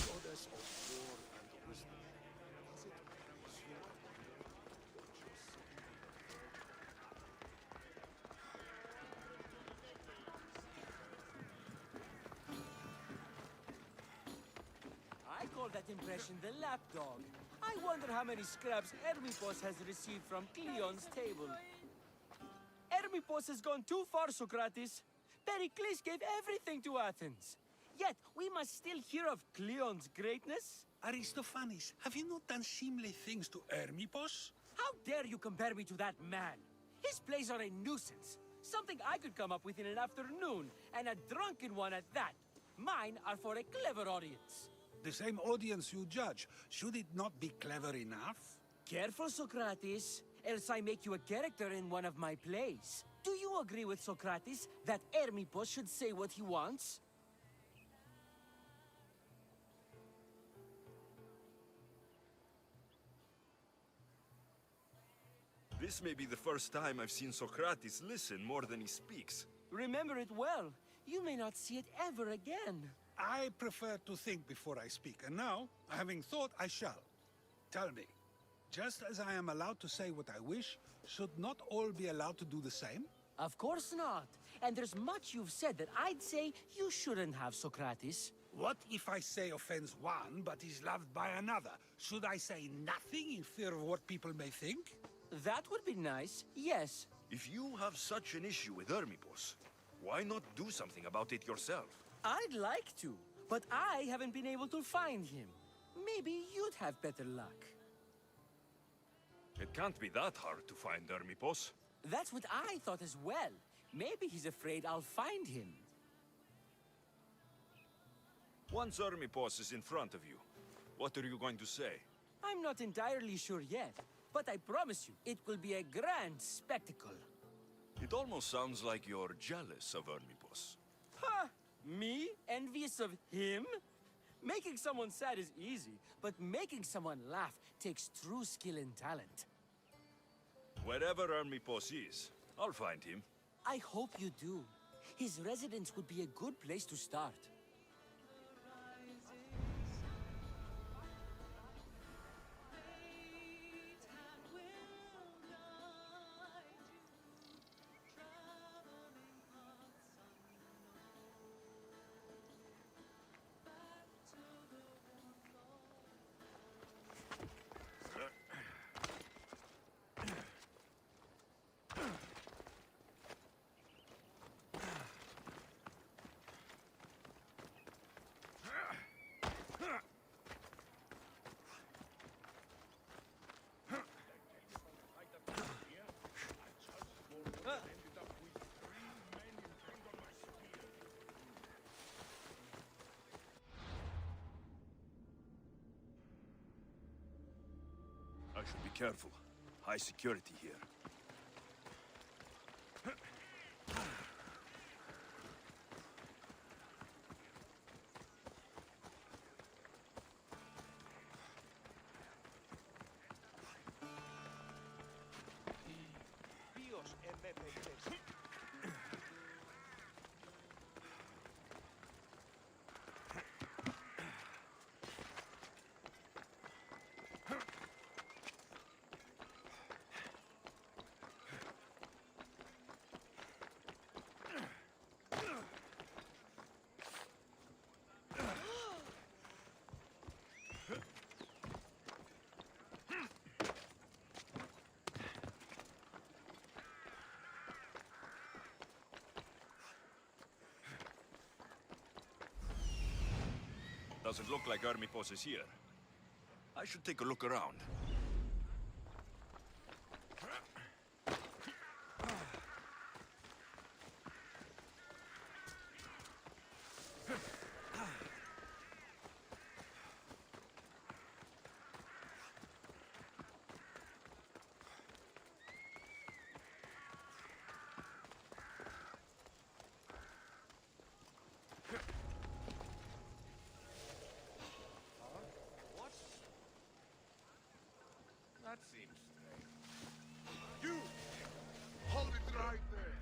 Goddess of war and wisdom, is it you or just I call that impression the lapdog. I wonder how many scraps Hermipos has received from Cleon's table. Hermipos has gone too far, Socrates. Pericles gave everything to Athens. Yet, we must still hear of Cleon's greatness. Aristophanes, have you not done seemly things to Hermipos? How dare you compare me to that man? His plays are a nuisance. Something I could come up with in an afternoon, and a drunken one at that. Mine are for a clever audience. The same audience you judge. Should it not be clever enough? Careful, Socrates, else I make you a character in one of my plays. Do you agree with Socrates that Hermipos should say what he wants? This may be the first time I've seen Socrates listen more than he speaks. Remember it well. You may not see it ever again. I prefer to think before I speak, and now, having thought, I shall. Tell me, just as I am allowed to say what I wish, should not all be allowed to do the same? Of course not. And there's much you've said that I'd say you shouldn't have, Socrates. What if I say offends one, but is loved by another? Should I say nothing in fear of what people may think? That would be nice, yes. If you have such an issue with Hermipos, why not do something about it yourself? I'd like to, but I haven't been able to find him. Maybe you'd have better luck. It can't be that hard to find Hermipos. That's what I thought as well. Maybe he's afraid I'll find him. Once Hermipos is in front of you, what are you going to say? I'm not entirely sure yet, but I promise you, it will be a grand spectacle. It almost sounds like you're jealous of Hermipos. Ha! Me? Envious of him? Making someone sad is easy, but making someone laugh takes true skill and talent. Wherever Hermipos is, I'll find him. I hope you do. His residence would be a good place to start. I should be careful. High security here. Dios MP3. Doesn't look like army forces here. I should take a look around. That seems strange. You! Hold it right there!